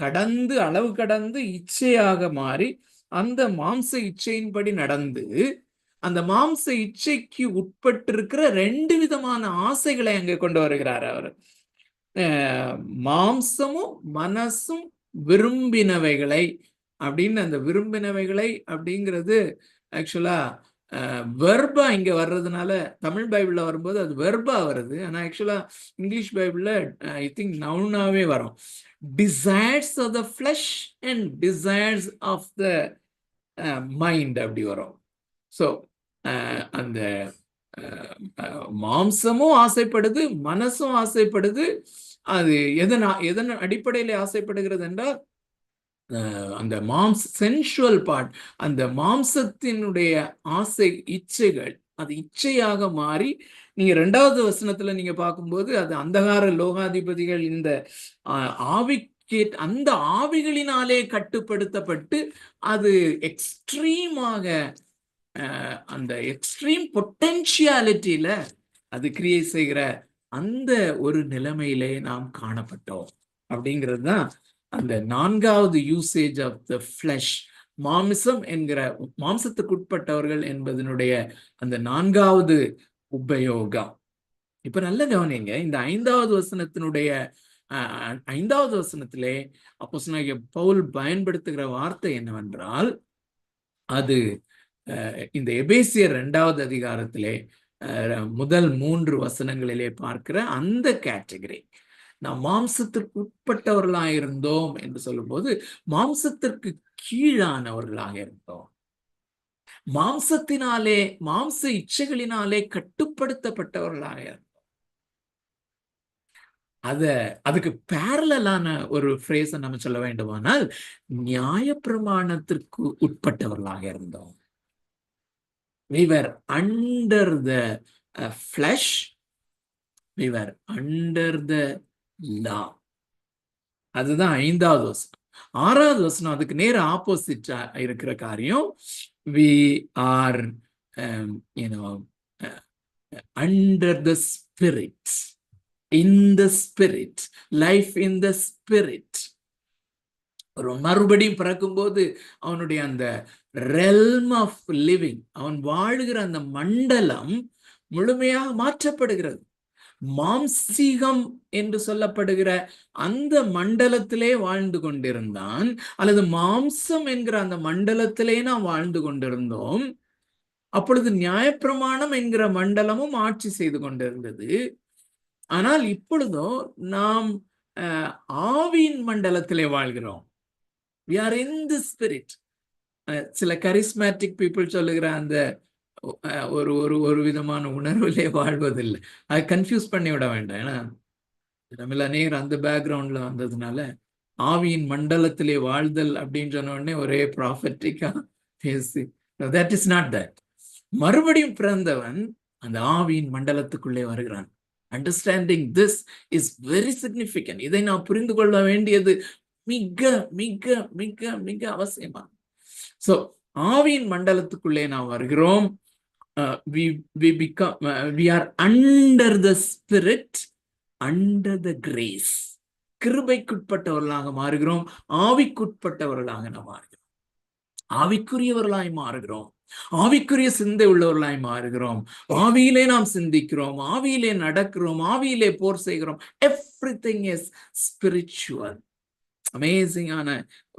கடந்து, அளவு கடந்து இச்சையாக மாறி, அந்த மாம்ச இச்சையின்படி நடந்து, அந்த மாம்ச இச்சைக்கு உட்பட்டிருக்கிற 2 விதமான ஆசைகளை அங்கே கொண்டு வருகிறார் அவர். மாம்சமும் மனசும் விரும்பினவைகளை அப்படின்னு, அந்த விரும்பினவைகளை அப்படிங்கிறது ஆக்சுவலா வெர்பா இங்க வர்றதுனால, தமிழ் பைபிள்ல வரும்போது அது வெர்பா வருது. ஆனா ஆக்சுவலா இங்கிலீஷ் பைபிள்ல ஐ திங்க் நவுனாவே வரும். Desires of the flesh and desires of the mind அப்படி வரும். ஸோ அந்த மாம்சமும் ஆசைப்படுது, மனசும் ஆசைப்படுது. அது எதன் அடிப்படையில் ஆசைப்படுகிறது என்றால், அந்த சென்சுவல் பார்ட், அந்த மாம்சத்தினுடைய ஆசை இச்சைகள் அது இச்சையாக மாறி, நீங்க 2வது வசனத்துல நீங்க பார்க்கும்போது அது அந்தகார லோகாதிபதிகள் இந்த அந்த ஆவிகளினாலே கட்டுப்படுத்தப்பட்டு அது எக்ஸ்ட்ரீமாக அந்த எக்ஸ்ட்ரீம் பொட்டென்ஷியாலிட்டியில அது கிரியேட் செய்கிற அந்த ஒரு நிலைமையிலே நாம் காணப்பட்டோம் அப்படிங்கிறது தான் அந்த 4வது யூசேஜ் ஆஃப் த ஃபிளஷ். மாமிசம் என்கிற மாம்சத்துக்கு உட்பட்டவர்கள் என்பதனுடைய அந்த 4வது உபயோகம். இப்ப நல்ல கவனிங்க, இந்த 5வது வசனத்தினுடைய 5வது வசனத்திலே அப்போஸ்தலனாகிய பவுல் பயன்படுத்துகிற வார்த்தை என்னவென்றால், அது இந்த எபேசியர் 2வது அதிகாரத்திலே முதல் 3 வசனங்களிலே பார்க்கிற அந்த கேட்டகரி. நாம் மாம்சத்திற்கு உட்பட்டவர்களாக இருந்தோம் என்று சொல்லும்போது, மாம்சத்திற்கு கீழானவர்களாக இருந்தோம். மாம்சத்தினாலே, மாம்ச இச்சைகளினாலே கட்டுப்படுத்தப்பட்டவர்களாக இருந்தோம். அதுக்கு பேரலான ஒரு ஃப்ரேஸை நம்ம சொல்ல வேண்டுமானால், நியாயப்பிரமாணத்திற்கு உட்பட்டவர்களாக இருந்தோம். We were under the flesh, we were under the law. அதுதான் 5வது வசனம். 6வது வசனம் அதுக்கு நேர ஆப்போசிட்டா இருக்கிற காரியம். We are under the spirit, in the spirit, life in the spirit. ஒரு மறுபடியும் பிறக்கும்போது அவனுடைய அந்த ரெல்ம் ஆஃப் லிவிங், அவன் வாழுகிற அந்த மண்டலம் முழுமையாக மாற்றப்படுகிறது. மாம்சீகம் என்று சொல்லப்படுகிற அந்த மண்டலத்திலே வாழ்ந்து கொண்டிருந்தான், அல்லது மாம்சம் என்கிற அந்த மண்டலத்திலே நாம் வாழ்ந்து கொண்டிருந்தோம். அப்பொழுது நியாயப்பிரமாணம் என்கிற மண்டலமும் ஆட்சி செய்து கொண்டிருந்தது. ஆனால் இப்பொழுதோ நாம் ஆவியின் மண்டலத்திலே வாழ்கிறோம். We are in the spirit. சில கரிஸ்மேட்டிக் பீப்புள் சொல்லுகிற அந்த ஒரு ஒரு ஒரு விதமான உணர்விலே வாழ்வதில்லை. அதை கன்ஃபியூஸ் பண்ணி விட வேண்டாம். ஏன்னா தமிழ் அநேகர் அந்த பேக்ரவுண்ட்ல வந்ததுனால ஆவியின் மண்டலத்திலே வாழ்தல் அப்படின்னு சொன்ன உடனே ஒரே ப்ராஃபட்டிக்கா பேசி, தட் இஸ் நாட் தட். மறுபடியும் பிறந்தவன் அந்த ஆவியின் மண்டலத்துக்குள்ளே வருகிறான். Understanding this is very significant. இதை நாம் புரிந்து கொள்ள வேண்டியது மிக மிக மிக மிக அவசியமா. சோ ஆவியின் மண்டலத்துக்குள்ளே நாம் வருகிறோம். we are under the spirit, under the grace. கிருபைக்குட்பட்டவர்களாக மாறுகிறோம், ஆவிக்குட்பட்டவர்களாக நாம் மாறுகிறோம், ஆவிக்குரியவர்களாய் மாறுகிறோம், ஆவிக்குரிய சிந்தை உள்ளவர்களாய் மாறுகிறோம், ஆவியிலே நாம் சிந்திக்கிறோம், ஆவியிலே நடக்கிறோம், ஆவியிலே போர் செய்கிறோம். Everything is spiritual. அமேசிங்கான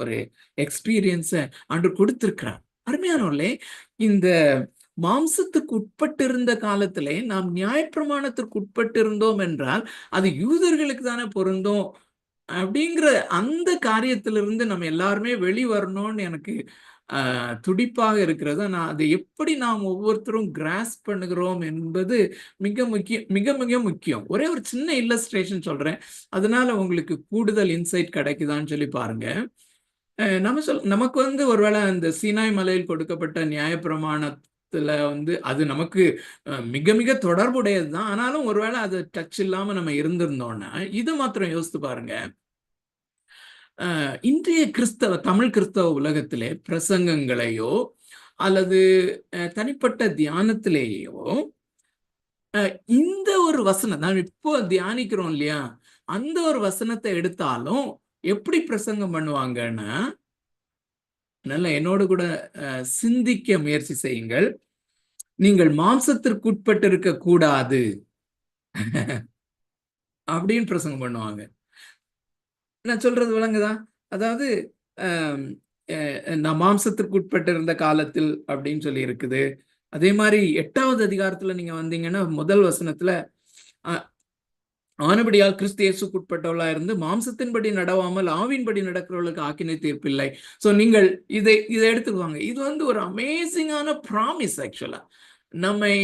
ஒரு எக்ஸ்பீரியன்ஸை அன்று கொடுத்திருக்கிறார். அருமையானவர்களே, இந்த மாம்சத்துக்கு உட்பட்டு இருந்த காலத்திலே நாம் நியாயப்பிரமாணத்திற்கு உட்பட்டு இருந்தோம் என்றால் அது யூதர்களுக்கு தானே பொருந்தும் அப்படிங்கிற அந்த காரியத்திலிருந்து நம்ம எல்லாருமே வெளிவரணும்னு எனக்கு துடிப்பாக இருக்கிறது. நான் அதை எப்படி நாம் ஒவ்வொருத்தரும் கிராஸ் பண்ணுகிறோம் என்பது மிக மிக முக்கியம். ஒரே ஒரு சின்ன இல்லஸ்ட்ரேஷன் சொல்றேன், அதனால உங்களுக்கு கூடுதல் இன்சைட் கிடைக்குதான்னு சொல்லி பாருங்க. நமக்கு ஒருவேளை அந்த சீனாய் மலையில் கொடுக்கப்பட்ட நியாயப்பிரமாணத்துல அது நமக்கு மிக மிக தொடர்புடையது தான். ஆனாலும் ஒருவேளை அது டச் இல்லாம நம்ம இருந்திருந்தோம்னா இது மாத்திரம் யோசித்து பாருங்க. இன்றைய தமிழ் கிறிஸ்தவ உலகத்திலே பிரசங்கங்களையோ அல்லது தனிப்பட்ட தியானத்திலேயோ இந்த ஒரு வசனம் நான் இப்போ தியானிக்கிறோம் இல்லையா, அந்த ஒரு வசனத்தை எடுத்தாலும் எப்படி பிரசங்கம் பண்ணுவாங்கன்னா, நல்லா என்னோடு கூட சிந்திக்க முயற்சி செய்யுங்கள். நீங்கள் மாம்சத்திற்கு உட்பட்டு இருக்க கூடாது அப்படின்னு பிரசங்கம் பண்ணுவாங்க. நான் சொல்றது விளங்குதா? அதாவது நான் மாம்சத்திற்கு உட்பட்டு இருந்த காலத்தில் அப்படின்னு சொல்லி இருக்குது. அதே மாதிரி 8வது அதிகாரத்துல நீங்க வந்தீங்கன்னா முதல் வசனத்துல ஆனபடியால் கிறிஸ்து இயேசுக்கு உட்பட்டவளா இருந்து மாம்சத்தின்படி நடவாமல் ஆவின்படி நடக்கிறவர்களுக்கு ஆக்கினை தீர்ப்பில்லை. ஸோ நீங்கள் இதை எடுத்துக்குவாங்க. இது ஒரு அமேசிங்கான ப்ராமிஸ். ஆக்சுவலா நம்மை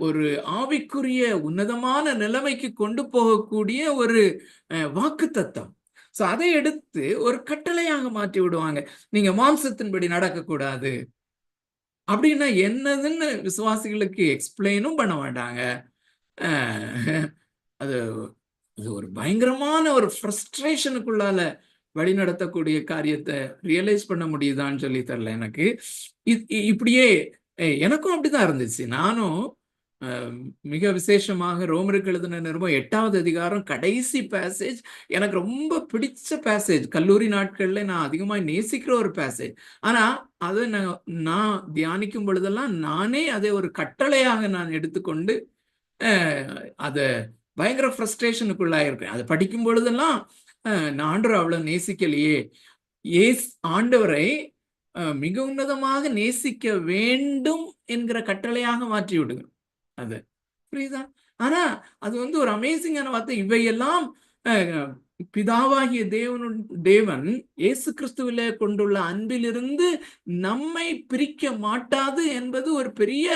ஒரு ஆவிக்குரிய உன்னதமான நிலைமைக்கு கொண்டு போகக்கூடிய ஒரு வாக்குத்தத்தம். சோ அதை எடுத்து ஒரு கட்டளையாக மாற்றி விடுவாங்க. நீங்க மாம்சத்தின்படி நடக்கக்கூடாது அப்படின்னா என்னதுன்னு விசுவாசிகளுக்கு எக்ஸ்பிளைனும் பண்ண மாட்டாங்க. அது ஒரு பயங்கரமான ஒரு ஃப்ரஸ்ட்ரேஷனுக்குள்ளால வழி நடத்தக்கூடிய காரியத்தை ரியலைஸ் பண்ண முடியுதான்னு சொல்லி தரல எனக்கு. இப்படியே எனக்கும் அப்படிதான் இருந்துச்சு. நானும் மிக விசேஷமாக ரோமருக்கு எழுதின நிருபம் 8வது அதிகாரம் கடைசி பேசேஜ் எனக்கு ரொம்ப பிடிச்ச பேசேஜ். கல்லூரி நாட்கள்ல நான் அதிகமாக நேசிக்கிற ஒரு பேசேஜ். ஆனா அதை நான் தியானிக்கும் பொழுதெல்லாம் நானே அதை ஒரு கட்டளையாக நான் எடுத்துக்கொண்டு அதை பயங்கர ஃப்ரஸ்ட்ரேஷனுக்குள்ளாயிருப்பேன். அதை படிக்கும் பொழுதெல்லாம் நான் ஆண்டவரை அவ்வளவு நேசிக்கலையே, ஆண்டவரை மிக உன்னதமாக நேசிக்க வேண்டும் என்கிற கட்டளையாக மாற்றி விடுங்க. அது புரியுதா? ஆனா அது ஒரு அமேசிங்கான வார்த்தை. இவையெல்லாம் பிதாவாகிய தேவன் இயேசு கிறிஸ்துவிலே கொண்டுள்ள அன்பிலிருந்து நம்மை பிரிக்க மாட்டாது என்பது ஒரு பெரிய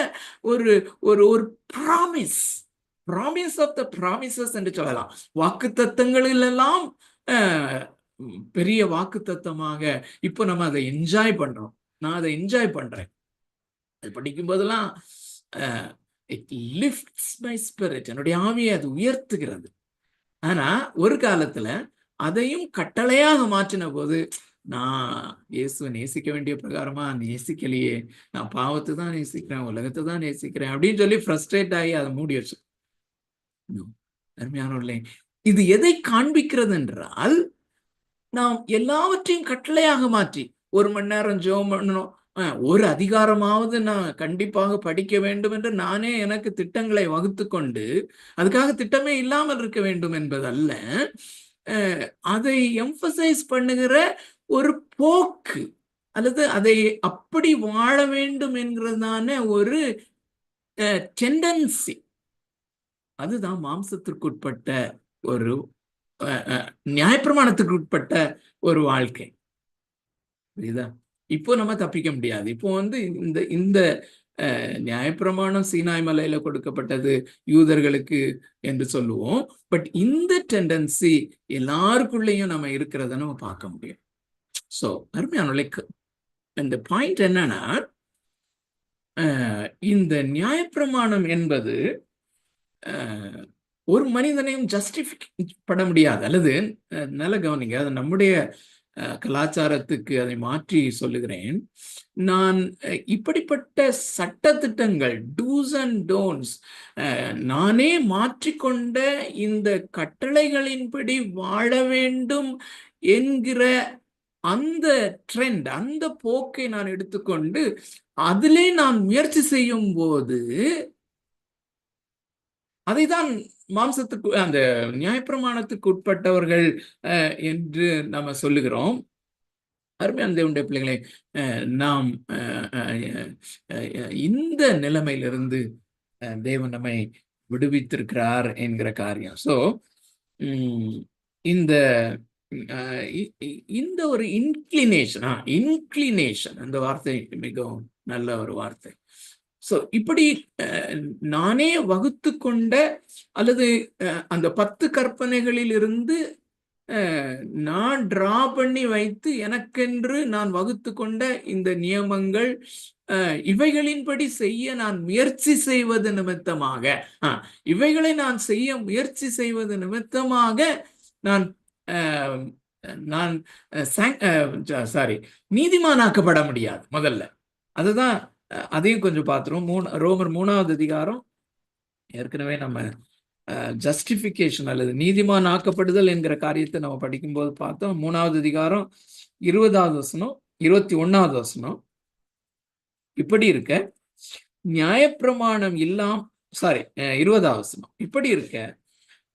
ஒரு ஒரு ஒரு ப்ராமிஸ் ஆஃப் த ப்ராமிசஸ் என்று சொல்லலாம். வாக்குத்தத்தங்களிலெல்லாம் பெரிய வாக்குத்தத்தமாக இப்போ நம்ம அதை என்ஜாய் பண்றோம். நான் அதை என்ஜாய் பண்றேன். அது படிக்கும் போதெல்லாம் இட் லிஃப்ட்ஸ் மை ஸ்பிரிட், என்னுடைய ஆவியை அது உயர்த்துகிறது. ஆனா ஒரு காலத்துல அதையும் கட்டளையாக மாற்றின போது நான் இயேசுவை நேசிக்க வேண்டிய பிரகாரமா நேசிக்கலையே, நான் பாவத்தை தான் நேசிக்கிறேன், உலகத்தை தான் நேசிக்கிறேன் அப்படின்னு சொல்லி ஃப்ரஸ்ட்ரேட் ஆகி அதை மூடி வச்சு. அருமையானவர்களே, இது எதை காண்பிக்கிறது என்றால், நாம் எல்லாவற்றையும் கட்டளையாக மாற்றி 1 மணி நேரம் ஜெபம் பண்ணணும், ஒரு அதிகாரமாவது நான் கண்டிப்பாக படிக்க வேண்டும் என்று நானே எனக்கு திட்டங்களை வகுத்து கொண்டு, அதுக்காக திட்டமே இல்லாமல் இருக்க வேண்டும் என்பதல்ல, அதை எம்பசைஸ் பண்ணுகிற ஒரு போக்கு அல்லது அதை அப்படி வாழ வேண்டும் என்கிறதான ஒரு டெண்டன்சி, அதுதான் மாம்சத்திற்குட்பட்ட ஒரு நியாயப்பிரமாணத்துக்கு உட்பட்ட ஒரு வாழ்க்கை. புரியுதா? இப்போ நம்ம தப்பிக்க முடியாது. இப்போ இந்த இந்த நியாயப்பிரமாணம் சீனாய் மலையில கொடுக்கப்பட்டது யூதர்களுக்கு என்று சொல்லுவோம். பட் இந்த டெண்டன்சி எல்லாருக்குள்ளேயும் நம்ம இருக்கிறத நம்ம பார்க்க முடியும். ஸோ அருமையான இந்த பாயிண்ட் என்னன்னா, இந்த நியாயப்பிரமாணம் என்பது ஒரு மனிதனையும் ஜஸ்டிஃபை முடியாது. அல்லது நல்ல கவனிங்க, அது நம்முடைய கலாச்சாரத்துக்கு அதை மாற்றி சொல்லுகிறேன். நான் இப்படிப்பட்ட சட்டதிட்டங்கள், டூஸ் அண்ட் டோன்ட்ஸ், நானே மாற்றிக்கொண்ட இந்த கட்டளைகளின்படி வாழ வேண்டும் என்கிற அந்த ட்ரெண்ட், அந்த போக்கை நான் எடுத்துக்கொண்டு அதிலே நான் முயற்சி செய்யும் போது அதைதான் மாம்சத்துக்கு, அந்த நியாயப்பிரமாணத்துக்கு உட்பட்டவர்கள் என்று நம்ம சொல்லுகிறோம். அருமையான தேவனுடைய பிள்ளைகளை, நாம் இந்த நிலைமையிலிருந்து தேவன் நம்மை விடுவித்திருக்கிறார் என்கிற காரியம். ஸோ இந்த இந்த ஒரு இன்க்ளினேஷன் அந்த வார்த்தை மிகவும் நல்ல ஒரு வார்த்தை. ஸோ இப்படி நானே வகுத்து கொண்ட அல்லது அந்த 10 கற்பனைகளில் இருந்து நான் டிரா பண்ணி வைத்து எனக்கென்று நான் வகுத்து கொண்ட இந்த நியமங்கள், இவைகளின்படி செய்ய நான் முயற்சி செய்வது நிமித்தமாக, இவைகளை நான் செய்ய முயற்சி செய்வது நிமித்தமாக நான் நீதிமானாக்கப்பட முடியாது. முதல்ல அதுதான், அதையும் கொஞ்சம் பார்த்துருவோம். ரோமர் 3வது அதிகாரம், ஏற்கனவே நம்ம ஜஸ்டிஃபிகேஷன் அல்லது நீதிமான் ஆக்கப்படுதல் என்கிற காரியத்தை நம்ம படிக்கும்போது பார்த்தோம். 3வது அதிகாரம் 20வது வசனம் 21வது வசனம் இப்படி இருக்க, நியாயப்பிரமாணம் 20வது வசனம் இப்படி இருக்க,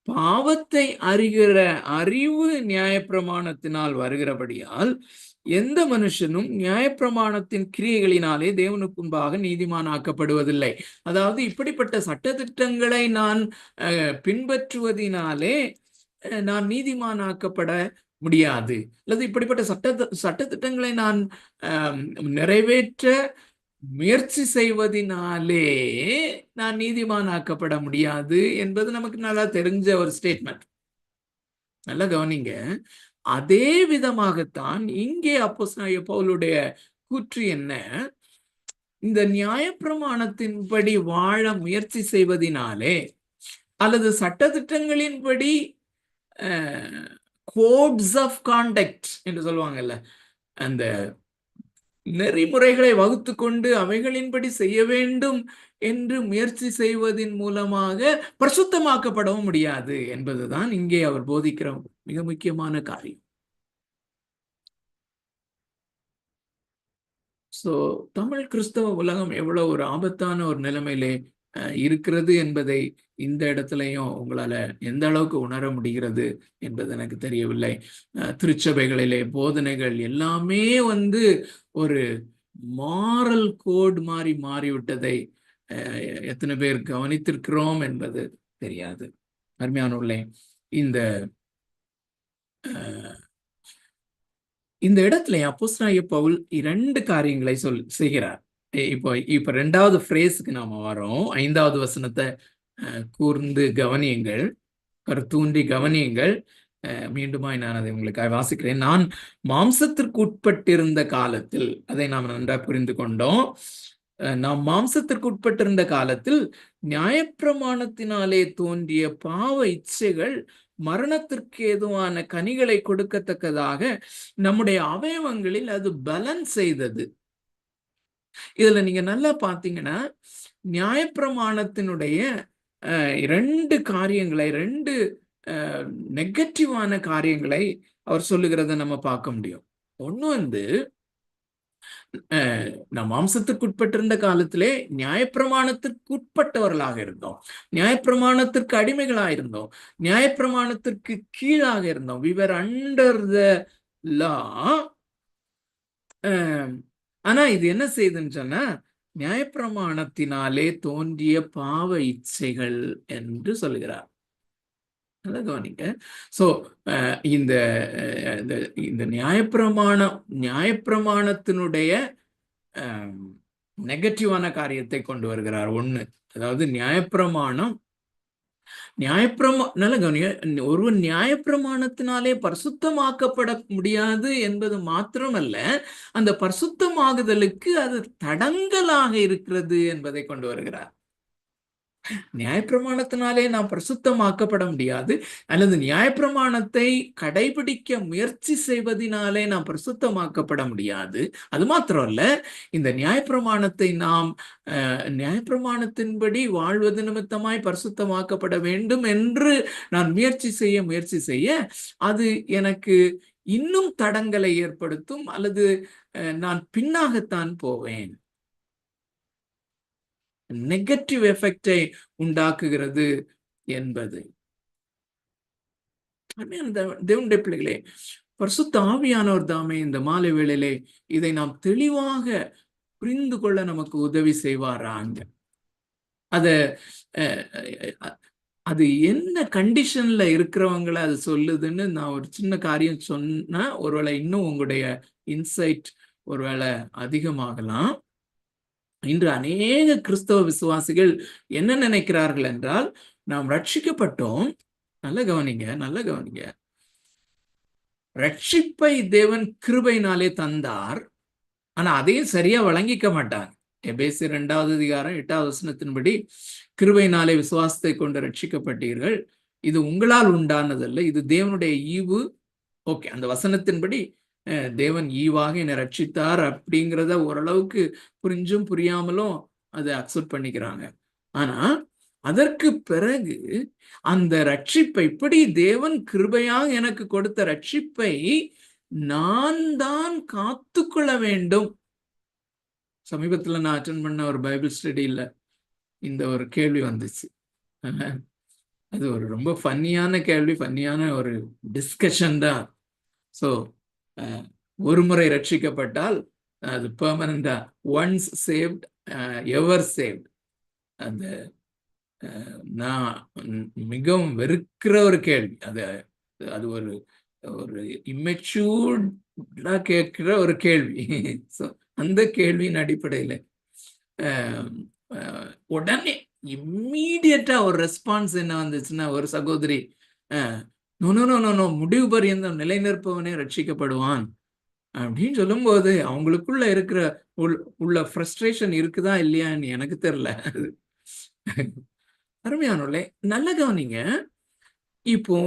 பாவத்தை அறிகிற அறிவு நியாயப்பிரமாணத்தினால் வருகிறபடியால் எந்த மனுஷனும் நியாயப்பிரமாணத்தின் கிரியைகளினாலே தேவனுக்கு முன்பாக நீதிமான் ஆக்கப்படுவதில்லை. அதாவது இப்படிப்பட்ட சட்டதிட்டங்களை நான் பின்பற்றுவதினாலே நான் நீதிமான் ஆக்கப்பட முடியாது, அல்லது இப்படிப்பட்ட சட்டதிட்டங்களை நான் நிறைவேற்ற முயற்சி செய்வதினாலே நான் நீதிமான் ஆக்கப்பட முடியாது என்பது நமக்கு நல்லா தெரிஞ்ச ஒரு ஸ்டேட்மெண்ட். நல்லா கவனிங்க. அதே விதமாகத்தான் இங்கே அப்போஸ்தலனாகிய பவுலுடைய கூற்று என்ன? இந்த நியாயப்பிரமாணத்தின்படி வாழ முயற்சி செய்வதினாலே அல்லது சட்டதிட்டங்களின்படி கோட்ஸ் ஆஃப் கான்டக்ட் என்று சொல்லுவாங்கல்ல, அந்த நெறிமுறைகளை வகுத்து கொண்டு அவைகளின்படி செய்ய வேண்டும் என்று முயற்சி செய்வதன் மூலமாக பரிசுத்தமாக்கப்படவும் முடியாது என்பதுதான் இங்கே அவர் போதிக்கிற மிக முக்கியமான காரியம். ஸோ தமிழ் கிறிஸ்தவ உலகம் எவ்வளவு ஒரு ஆபத்தான ஒரு நிலைமையிலே இருக்கிறது என்பதை இந்த இடத்துலையும் உங்களால எந்த அளவுக்கு உணர முடிகிறது என்பது எனக்கு தெரியவில்லை. திருச்சபைகளிலே போதனைகள் எல்லாமே ஒரு மாரல் கோட் மாதிரி மாறிவிட்டதை எத்தனை பேர் கவனித்திருக்கிறோம் என்பது தெரியாது. அருமையானவர்களே, இந்த இடத்துல அப்போஸ்தலனாகிய பவுல் 2 காரியங்களை செய்கிறார். இப்போ 2வது ஃப்ரேஸுக்கு நாம வரோம். 5வது வசனத்தை கூர்ந்து கவனியுங்கள், கருத்தூன்றி கவனியுங்கள். மீண்டுமாய் நான் அதை உங்களுக்காக வாசிக்கிறேன். நான் மாம்சத்திற்கு உட்பட்டிருந்த காலத்தில், அதை நாம் நன்றாக புரிந்து கொண்டோம். நாம் மாம்சத்திற்கு உட்பட்டிருந்த காலத்தில் நியாயப்பிரமாணத்தினாலே தோன்றிய பாவ இச்சைகள் மரணத்திற்கு ஏதுவான கனிகளை கொடுக்கத்தக்கதாக நம்முடைய அவயவங்களில் அது பலன் செய்தது. இதுல நீங்க நல்லா பாத்தீங்கன்னா, நியாயப்பிரமாணத்தினுடைய 2 காரியங்களை, 2 நெகட்டிவான காரியங்களை அவர் சொல்லுகிறத நம்ம பார்க்க முடியும். ஒண்ணு வந்து, நாம் மாம்சத்துக்குட்பட்டிருந்த காலத்திலே நியாயப்பிரமாணத்திற்குட்பட்டவர்களாக இருந்தோம், நியாயப்பிரமாணத்திற்கு அடிமைகளாக இருந்தோம், நியாயப்பிரமாணத்திற்கு கீழாக இருந்தோம். we were under the law. ஆனா இது என்ன செய்யுதுன்னு சொன்னா, நியாயப்பிரமாணத்தினாலே தோன்றிய பாவ இச்சைகள் என்று சொல்லுகிறார். நல்லா கவனிங்க. சோ இந்த இந்த நியாயப்பிரமாணத்தினுடைய நெகட்டிவான காரியத்தை கொண்டு வருகிறார். ஒண்ணு, அதாவது நல்ல கவனிங்க, ஒருவன் நியாயப்பிரமாணத்தினாலே பரிசுத்தமாக்கப்பட முடியாது என்பது மாத்திரமல்ல, அந்த பரிசுத்தமாகுதலுக்கு அது தடங்கலாக இருக்கிறது என்பதை கொண்டு வருகிறார். நியாயப்பிரமாணத்தினாலே நாம் பரிசுத்தமாக்கப்பட முடியாது, அல்லது நியாயப்பிரமாணத்தை கடைபிடிக்க முயற்சி செய்வதனாலே நாம் பரிசுத்தமாக்கப்பட முடியாது. அது மாத்திரம் அல்ல, இந்த நியாயப்பிரமாணத்தை நாம் நியாயப்பிரமாணத்தின்படி வாழ்வது நிமித்தமாய் பரிசுத்தமாக்கப்பட வேண்டும் என்று நான் முயற்சி செய்ய அது எனக்கு இன்னும் தடங்களை ஏற்படுத்தும், அல்லது நான் பின்னாகத்தான் போவேன். நெகட்டிவ் எஃபெக்டை உண்டாக்குகிறது என்பது. தேவனுடைய பிள்ளைகளே, பரிசுத்த ஆவியானவர் தாமே இந்த மாலை வேளையிலே இதை நாம் தெளிவாக புரிந்து கொள்ள நமக்கு உதவி செய்வாராங்க. அது என்ன கண்டிஷன்ல இருக்கிறவங்களை அது சொல்லுதுன்னு நான் ஒரு சின்ன காரியம் சொன்னா, ஒருவேளை இன்னும் உங்களுடைய இன்சைட் ஒருவேளை அதிகமாகலாம். இன்று அநேக கிறிஸ்தவ விசுவாசிகள் என்ன நினைக்கிறார்கள் என்றால், நாம் ரட்சிக்கப்பட்டோம். நல்ல கவனிங்க. ரட்சிப்பை தேவன் கிருபையினாலே தந்தார், ஆனா அதையும் சரியா வழங்கிக்க மாட்டாங்க. எபேசியர் 2வது அதிகாரம் 8வது வசனத்தின்படி, கிருபையினாலே விசுவாசத்தை கொண்டு ரட்சிக்கப்பட்டீர்கள், இது உங்களால் உண்டானதல்ல, இது தேவனுடைய ஈவு. ஓகே, அந்த வசனத்தின்படி தேவன் ஈவாக என்னை ரட்சித்தார் அப்படிங்கிறத ஓரளவுக்கு புரிஞ்சும் புரியாமலும் அதை அக்செப்ட் பண்ணிக்கிறாங்க. ஆனா அதற்கு பிறகு அந்த ரட்சிப்பை, இப்படி தேவன் கிருபையாக எனக்கு கொடுத்த ரட்சிப்பை நான் தான் காத்துக்கொள்ள வேண்டும். சமீபத்துல நான் அட்டென்ட் பண்ண ஒரு பைபிள் ஸ்டடியில இந்த ஒரு கேள்வி வந்துச்சு. அது ஒரு ரொம்ப ஃபன்னியான கேள்வி, ஃபன்னியான ஒரு டிஸ்கஷன் தான். ஸோ ஒரு முறை ரட்சிக்கப்பட்டால் அது பெர்மனண்டா, ஒன்ஸ் சேவ்ட் எவர் சேவ்ட். அந்த நான் மிகவும் வெறுக்கிற ஒரு கேள்வி. அது ஒரு ஒரு இம்மெச்சூர்டா கேட்கிற ஒரு கேள்வி. ஸோ அந்த கேள்வியின் அடிப்படையில் உடனே இம்மீடியட்டா ஒரு ரெஸ்பான்ஸ் என்ன வந்துச்சுன்னா, ஒரு சகோதரி, நோ, முடிவு பரியந்தம் நிலை நிற்பவனே ரட்சிக்கப்படுவான் அப்படின்னு சொல்லும்போது, அவங்களுக்குள்ள இருக்கிற உள்ள ஃப்ரஸ்ட்ரேஷன் இருக்குதா இல்லையான்னு எனக்கு தெரியல. அருமையானோர்களே, நல்ல கவனிங்க. இப்போ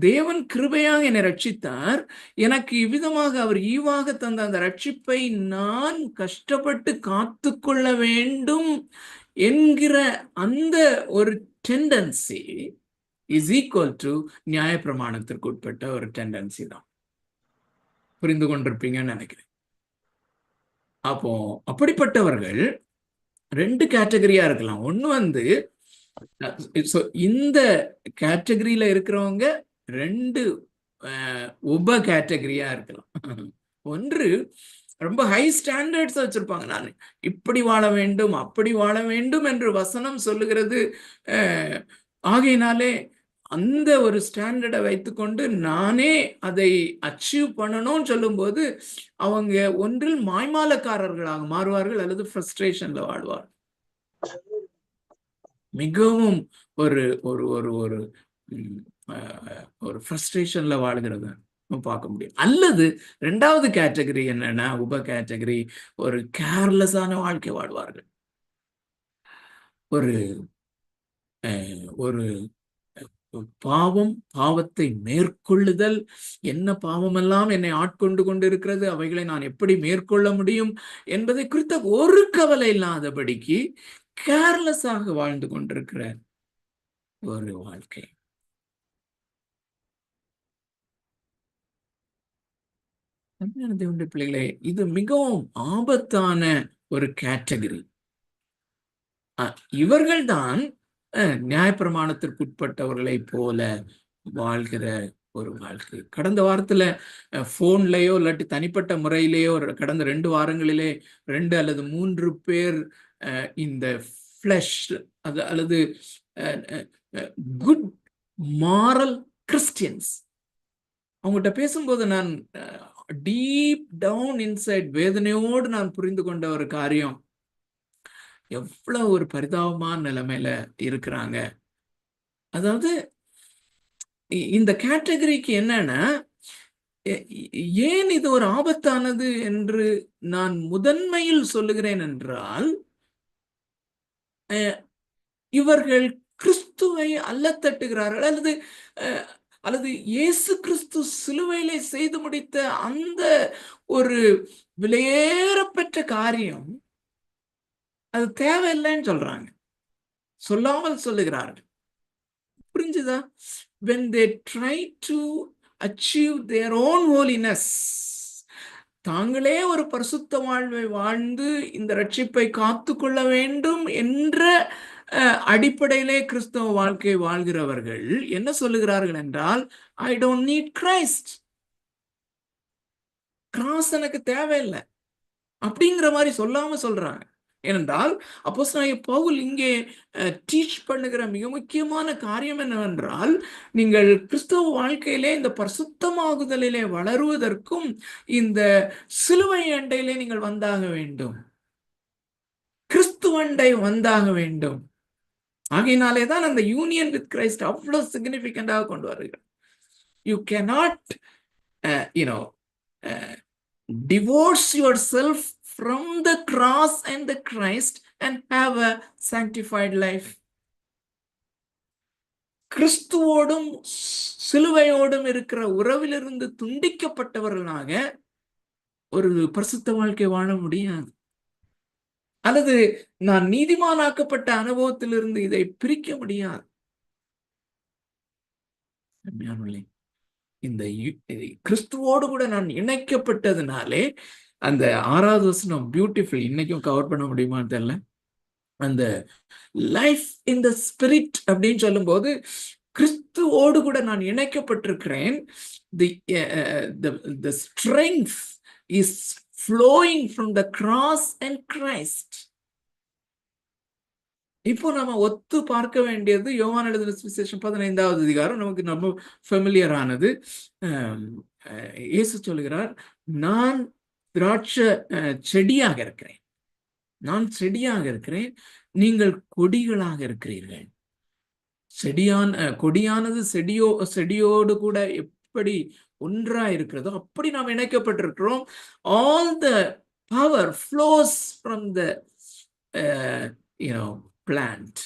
தேவன் கிருபையாக என்னை ரட்சித்தார், எனக்கு இவ்விதமாக அவர் ஈவாக தந்த அந்த ரட்சிப்பை நான் கஷ்டப்பட்டு காத்துக்கொள்ள வேண்டும் என்கிற அந்த ஒரு டெண்டன்சி இஸ் ஈக்குவல் டு நியாயப்பிரமாணத்திற்கு உட்பட்ட ஒரு டெண்டன்சி தான். புரிந்து கொண்டிருப்பீங்கன்னு நினைக்கிறேன். அப்போ அப்படிப்பட்டவர்கள் 2 கேட்டகரியா இருக்கலாம். ஒண்ணு வந்து, இந்த கேட்டகரியில இருக்கிறவங்க 2 உப கேட்டகரியா இருக்கலாம். ஒன்று, ரொம்ப ஹை ஸ்டாண்டர்ட்ஸ் வச்சிருப்பாங்க. நான் இப்படி வாழ வேண்டும், அப்படி வாழ வேண்டும் என்று வசனம் சொல்லுகிறது. ஆகையினாலே அந்த ஒரு ஸ்டாண்டர்டை வைத்துக்கொண்டு நானே அதை அச்சீவ் பண்ணணும்னு சொல்லும்போது அவங்க ஒன்றில் மாய்மாலக்காரர்களாக மாறுவார்கள், அல்லது ஃப்ரஸ்ட்ரேஷன்ல வாழ்வார்கள். மிகவும் ஒரு ஒரு ஒரு ஒரு ஒரு ஃப்ரஸ்ட்ரேஷன்ல வாழ்கிறத பார்க்க முடியும். அல்லது 2வது கேட்டகரி என்னன்னா, உப கேட்டகரி, ஒரு கேர்லெஸ்ஸான வாழ்க்கை வாழ்வார்கள். ஒரு ஒரு பாவத்தை மேற்கொள்ளுதல், என்ன பாவமெல்லாம் என்னை ஆட்கொண்டு கொண்டிருக்கிறது, அவைகளை நான் எப்படி மேற்கொள்ள முடியும் என்பதை குறித்த ஒரு கவலை இல்லாதபடிக்கு கேர்லெஸ்ஸாக வாழ்ந்து கொண்டிருக்கிற ஒரு வாழ்க்கை. பிள்ளைகளே, இது மிகவும் ஆபத்தான ஒரு கேட்டகரி. இவர்கள்தான் நியாயப்பிரமாணத்திற்குட்பட்டவர்களை போல வாழ்கிற ஒரு வாழ்க்கை. கடந்த வாரத்துல போன்லயோ இல்லாட்டி தனிப்பட்ட முறையிலேயோ கடந்த 2 வாரங்களிலே 2 அல்லது 3 பேர் இந்த ஃபிளஷ் அல்லது குட் மாரல் கிறிஸ்டியன்ஸ் அவங்ககிட்ட பேசும்போது நான் டீப் டவுன் இன்சைட் வேதனையோடு நான் புரிந்து கொண்ட ஒரு காரியம், எவ்வளவு ஒரு பரிதாபமான நிலைமையில இருக்கிறாங்க. அதாவது இந்த கேட்டகரிக்கு என்னன்னா, ஏன் இது ஒரு ஆபத்தானது என்று நான் முதன்மையில் சொல்லுகிறேன் என்றால், இவர்கள் கிறிஸ்துவை அல்லத்தட்டுகிறார்கள், அல்லது இயேசு கிறிஸ்து சிலுவையிலே செய்து முடித்த அந்த ஒரு விலையேறப்பெற்ற காரியம் அது தேவையில்லைன்னு சொல்றாங்க, சொல்லாமல் சொல்லுகிறார்கள். புரிஞ்சுதா? When they try to achieve their own holiness, தாங்களே ஒரு பரிசுத்த வாழ்வை வாழ்ந்து இந்த ரட்சிப்பை காத்துக்கொள்ள வேண்டும் என்ற அடிப்படையிலே கிறிஸ்தவ வாழ்க்கை வாழ்கிறவர்கள் என்ன சொல்லுகிறார்கள் என்றால், I don't need Christ, cross எனக்கு தேவையில்லை அப்படிங்கிற மாதிரி சொல்லாம சொல்றாங்க. ஏனென்றால் அப்போஸ்தலனாகிய பவுல் இங்கே டீச் பண்ணுகிற மிக முக்கியமான காரியம் என்னவென்றால், நீங்கள் கிறிஸ்தவ வாழ்க்கையிலே இந்த பரிசுத்தமாகுதலிலே வளருவதற்கும் இந்த சிலுவை அண்டையிலே நீங்கள் வந்தாக வேண்டும், கிறிஸ்துவண்டை வந்தாக வேண்டும். ஆகையினாலே தான் அந்த யூனியன் வித் கிரைஸ்ட் அவ்வளவு சிக்னிபிகண்டாக கொண்டு வருகிறார். You cannot divorce yourself from the cross and the Christ and have a sanctified life. கிறிஸ்துவோடும் சிலுவையோடும் இருக்கிற உறவிலிருந்து துண்டிக்கப்பட்டவர்களாக ஒரு பரிசுத்த வாழ்க்கை வாழ முடியாது. அல்லது நான் நீதிமானாக்கப்பட்ட அனுபவத்திலிருந்து இதை பிரிக்க முடியாது. இந்த கிறிஸ்துவோடு கூட நான் இணைக்கப்பட்டதுனாலே அந்த 6வது வசனம் பியூட்டிஃபுல், இன்னைக்கும் கவர் பண்ண முடியுமான்னு தெரியல. அந்த லைஃப் இன் த ஸ்பிரிட் அப்படின்னு சொல்லும் போது கிறிஸ்துவோடு கூட நான் இணைக்கப்பட்டிருக்கிறேன். the strength is flowing from the cross and Christ. இப்போ நம்ம ஒத்து பார்க்க வேண்டியது யோவான் எழுதின சுவிசேஷம் 15வது அதிகாரம், நமக்கு நம்ம ஃபெமிலியர் ஆனது. இயேசு சொல்கிறார், நான் திராட்சை செடியாக இருக்கிறேன், நான் செடியாக இருக்கிறேன், நீங்கள் கொடிகளாக இருக்கிறீர்கள். கொடியானது செடியோடு கூட எப்படி ஒன்றா இருக்கிறதோ அப்படி நாம் இணைக்கப்பட்டிருக்கிறோம். All the power flows from the plant,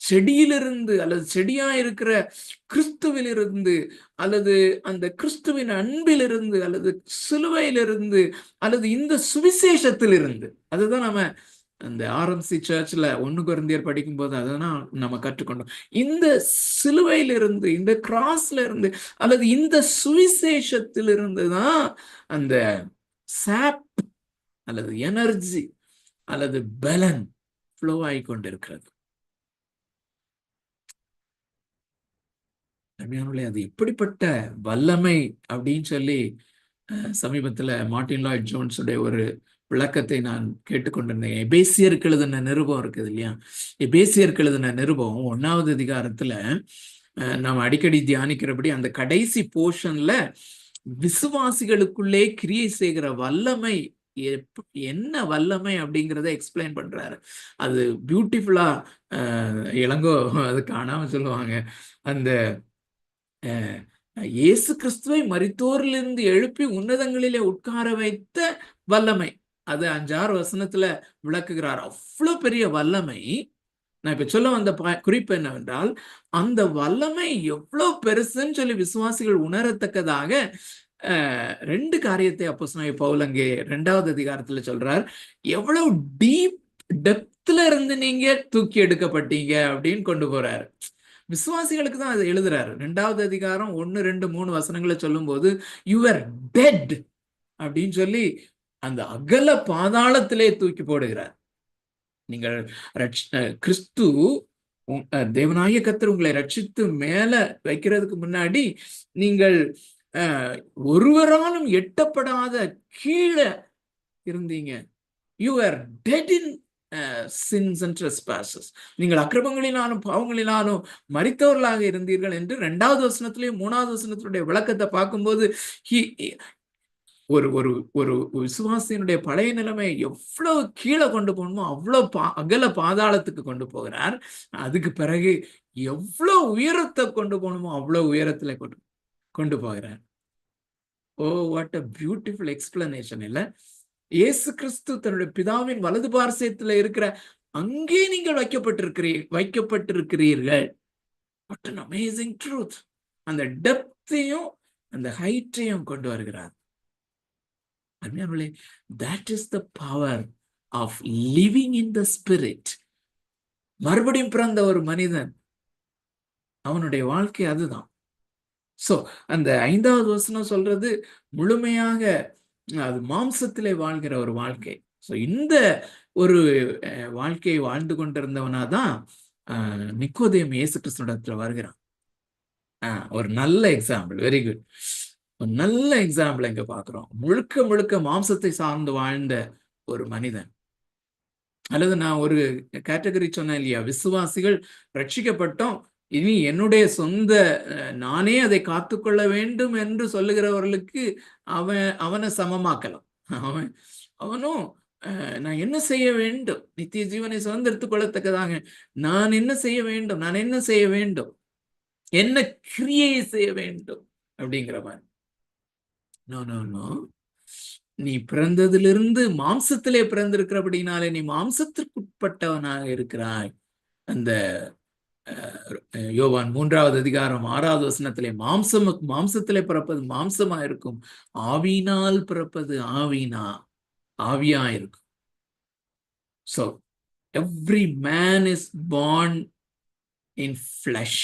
செடியிலிருந்து அல்லது செடியா இருக்கிற கிறிஸ்துவிலிருந்து அல்லது அந்த கிறிஸ்துவின் அன்பிலிருந்து அல்லது சிலுவையிலிருந்து அல்லது இந்த சுவிசேஷத்திலிருந்து. அதுதான் நம்ம அந்த RMC சர்ச்ல 1 கொரிந்தியர் படிக்கும்போது அதெல்லாம் நம்ம கற்றுக்கொண்டோம். இந்த சிலுவையிலிருந்து, இந்த கிராஸ்ல இருந்து அல்லது இந்த சுவிசேஷத்திலிருந்து தான் அந்த சாப் அல்லது எனர்ஜி அல்லது பலன் ஃப்ளோ ஆகி கொண்டிருக்கிறது. அது எப்படிப்பட்ட வல்லமை அப்படின்னு சொல்லி சமீபத்துல மார்ட்டின் லாய்ட் ஜோன்ஸுடைய ஒரு விளக்கத்தை நான் கேட்டுக்கொண்டிருந்தேன். எபேசியருக்கு எழுதின நிருபம் இருக்குது இல்லையா, எபேசியருக்கு எழுதின நிருபம் 1வது அதிகாரத்துல நாம் அடிக்கடி தியானிக்கிறபடி அந்த கடைசி போர்ஷன்ல விசுவாசிகளுக்குள்ளே கிரியை செய்கிற வல்லமை என்ன வல்லமை அப்படிங்கிறத எக்ஸ்பிளைன் பண்றாரு. அது பியூட்டிஃபுல்லா இளங்கோ அது காணாம சொல்லுவாங்க. அந்த இயேசு கிறிஸ்துவை மரித்தோரிலிருந்து எழுப்பி உன்னதங்களிலே உட்கார வைத்த வல்லமை, அது 5-6 வசனத்துல விளக்குகிறார். அவ்வளவு பெரிய வல்லமை நான் இப்ப சொல்ல வந்த குறிப்பு என்னவென்றால், அந்த வல்லமை எவ்வளவு பெருசுன்னு சொல்லி விசுவாசிகள் உணரத்தக்கதாக 2 காரியத்தை அப்போஸ்தலனாகிய பவுல் அங்கே 2வது அதிகாரத்துல சொல்றார். எவ்வளவு டீப் டெப்த்ல இருந்து நீங்க தூக்கி எடுக்கப்பட்டீங்க அப்படின்னு கொண்டு போறாரு. விசுவாசிகளுக்கு தான் அதை எழுதுறாரு. 2வது அதிகாரம் 1, 2, 3 வசனங்களை சொல்லும்போது யூ ஆர் டெட் அப்படின்னு சொல்லி அந்த அகல பாதாளத்திலே தூக்கி போடுகிறார். நீங்கள் கிறிஸ்து தேவனாகிய கர்த்தர் உங்களை ரட்சித்து மேல வைக்கிறதுக்கு முன்னாடி நீங்கள் ஒருவராலும் எட்டப்படாத கீழே இருந்தீங்க. You are dead in sins and trespasses. நீங்கள் அக்கிரமங்களினாலும் பாவங்களினாலும் மரித்தவர்களாக இருந்தீர்கள் என்று 2வது வசனத்திலேயும் 3வது வசனத்தினுடைய விளக்கத்தை பார்க்கும்போது ஒரு ஒரு ஒரு விசுவாசியினுடைய பழைய நிலைமை எவ்வளவு கீழே கொண்டு போகணுமோ அவ்வளவு அகல பாதாளத்துக்கு கொண்டு போகிறார். அதுக்கு பிறகு எவ்வளவு உயரத்தை கொண்டு போகணுமோ அவ்வளவு உயரத்துல கொண்டு போகிறார். ஓ, வாட் அ பியூட்டிஃபுல் எக்ஸ்பிளனேஷன் இல்ல? இயேசு கிறிஸ்து தன்னுடைய பிதாவின் வலது பார்சயத்துல இருக்கிற அங்கே நீங்கள் வைக்கப்பட்டிருக்கிறீர்கள். What an amazing truth. அந்த டெப்த்தையும் அந்த ஹைட்டையும் கொண்டு வருகிறார். that is the power of living in the spirit. மறுபடியும் பிறந்த ஒரு மனிதன் அவனுடைய வாழ்க்கை அதுதான். சோ அந்த 5வது வசனம் சொல்றது முழுமையாக அது மாம்சத்திலே வாழ்கிற ஒரு வாழ்க்கை. சோ இந்த ஒரு வாழ்க்கையை வாழ்ந்து கொண்டிருந்தவனாதான் நிக்கோதேம் இயேசு கிறிஸ்துவிடத்துல வருகிறான். ஒரு நல்ல எக்ஸாம்பிள். Very good. ஒரு நல்ல எக்ஸாம்பிள் எங்க பாக்குறோம். முழுக்க முழுக்க மாம்சத்தை சார்ந்து வாழ்ந்த ஒரு மனிதன். அல்லது நான் ஒரு கேட்டகரி சொன்னேன் இல்லையா, விசுவாசிகள் ரட்சிக்கப்பட்டோம், இனி என்னுடைய சொந்த நானே அதை காத்துக்கொள்ள வேண்டும் என்று சொல்லுகிறவர்களுக்கு அவனை சமமாக்கலாம். அவனும் நான் என்ன செய்ய வேண்டும், நித்திய ஜீவனை சுதந்திரத்துக் கொள்ளத்தக்கதாக நான் என்ன செய்ய வேண்டும், என்ன கிரியை செய்ய வேண்டும் அப்படிங்கிற மாதிரி. நோ, நீ பிறந்ததிலிருந்து மாம்சத்திலே பிறந்திருக்கிறபடினாலே நீ மாம்சத்திற்குட்பட்டவனாக இருக்கிறாய். அந்த யோவான் 3வது அதிகாரம் 6வது வசனத்திலே மாம்சத்திலே பிறப்பது மாம்சமா இருக்கும், ஆவியினால் பிறப்பது ஆவியா இருக்கும். So every man is born in flesh.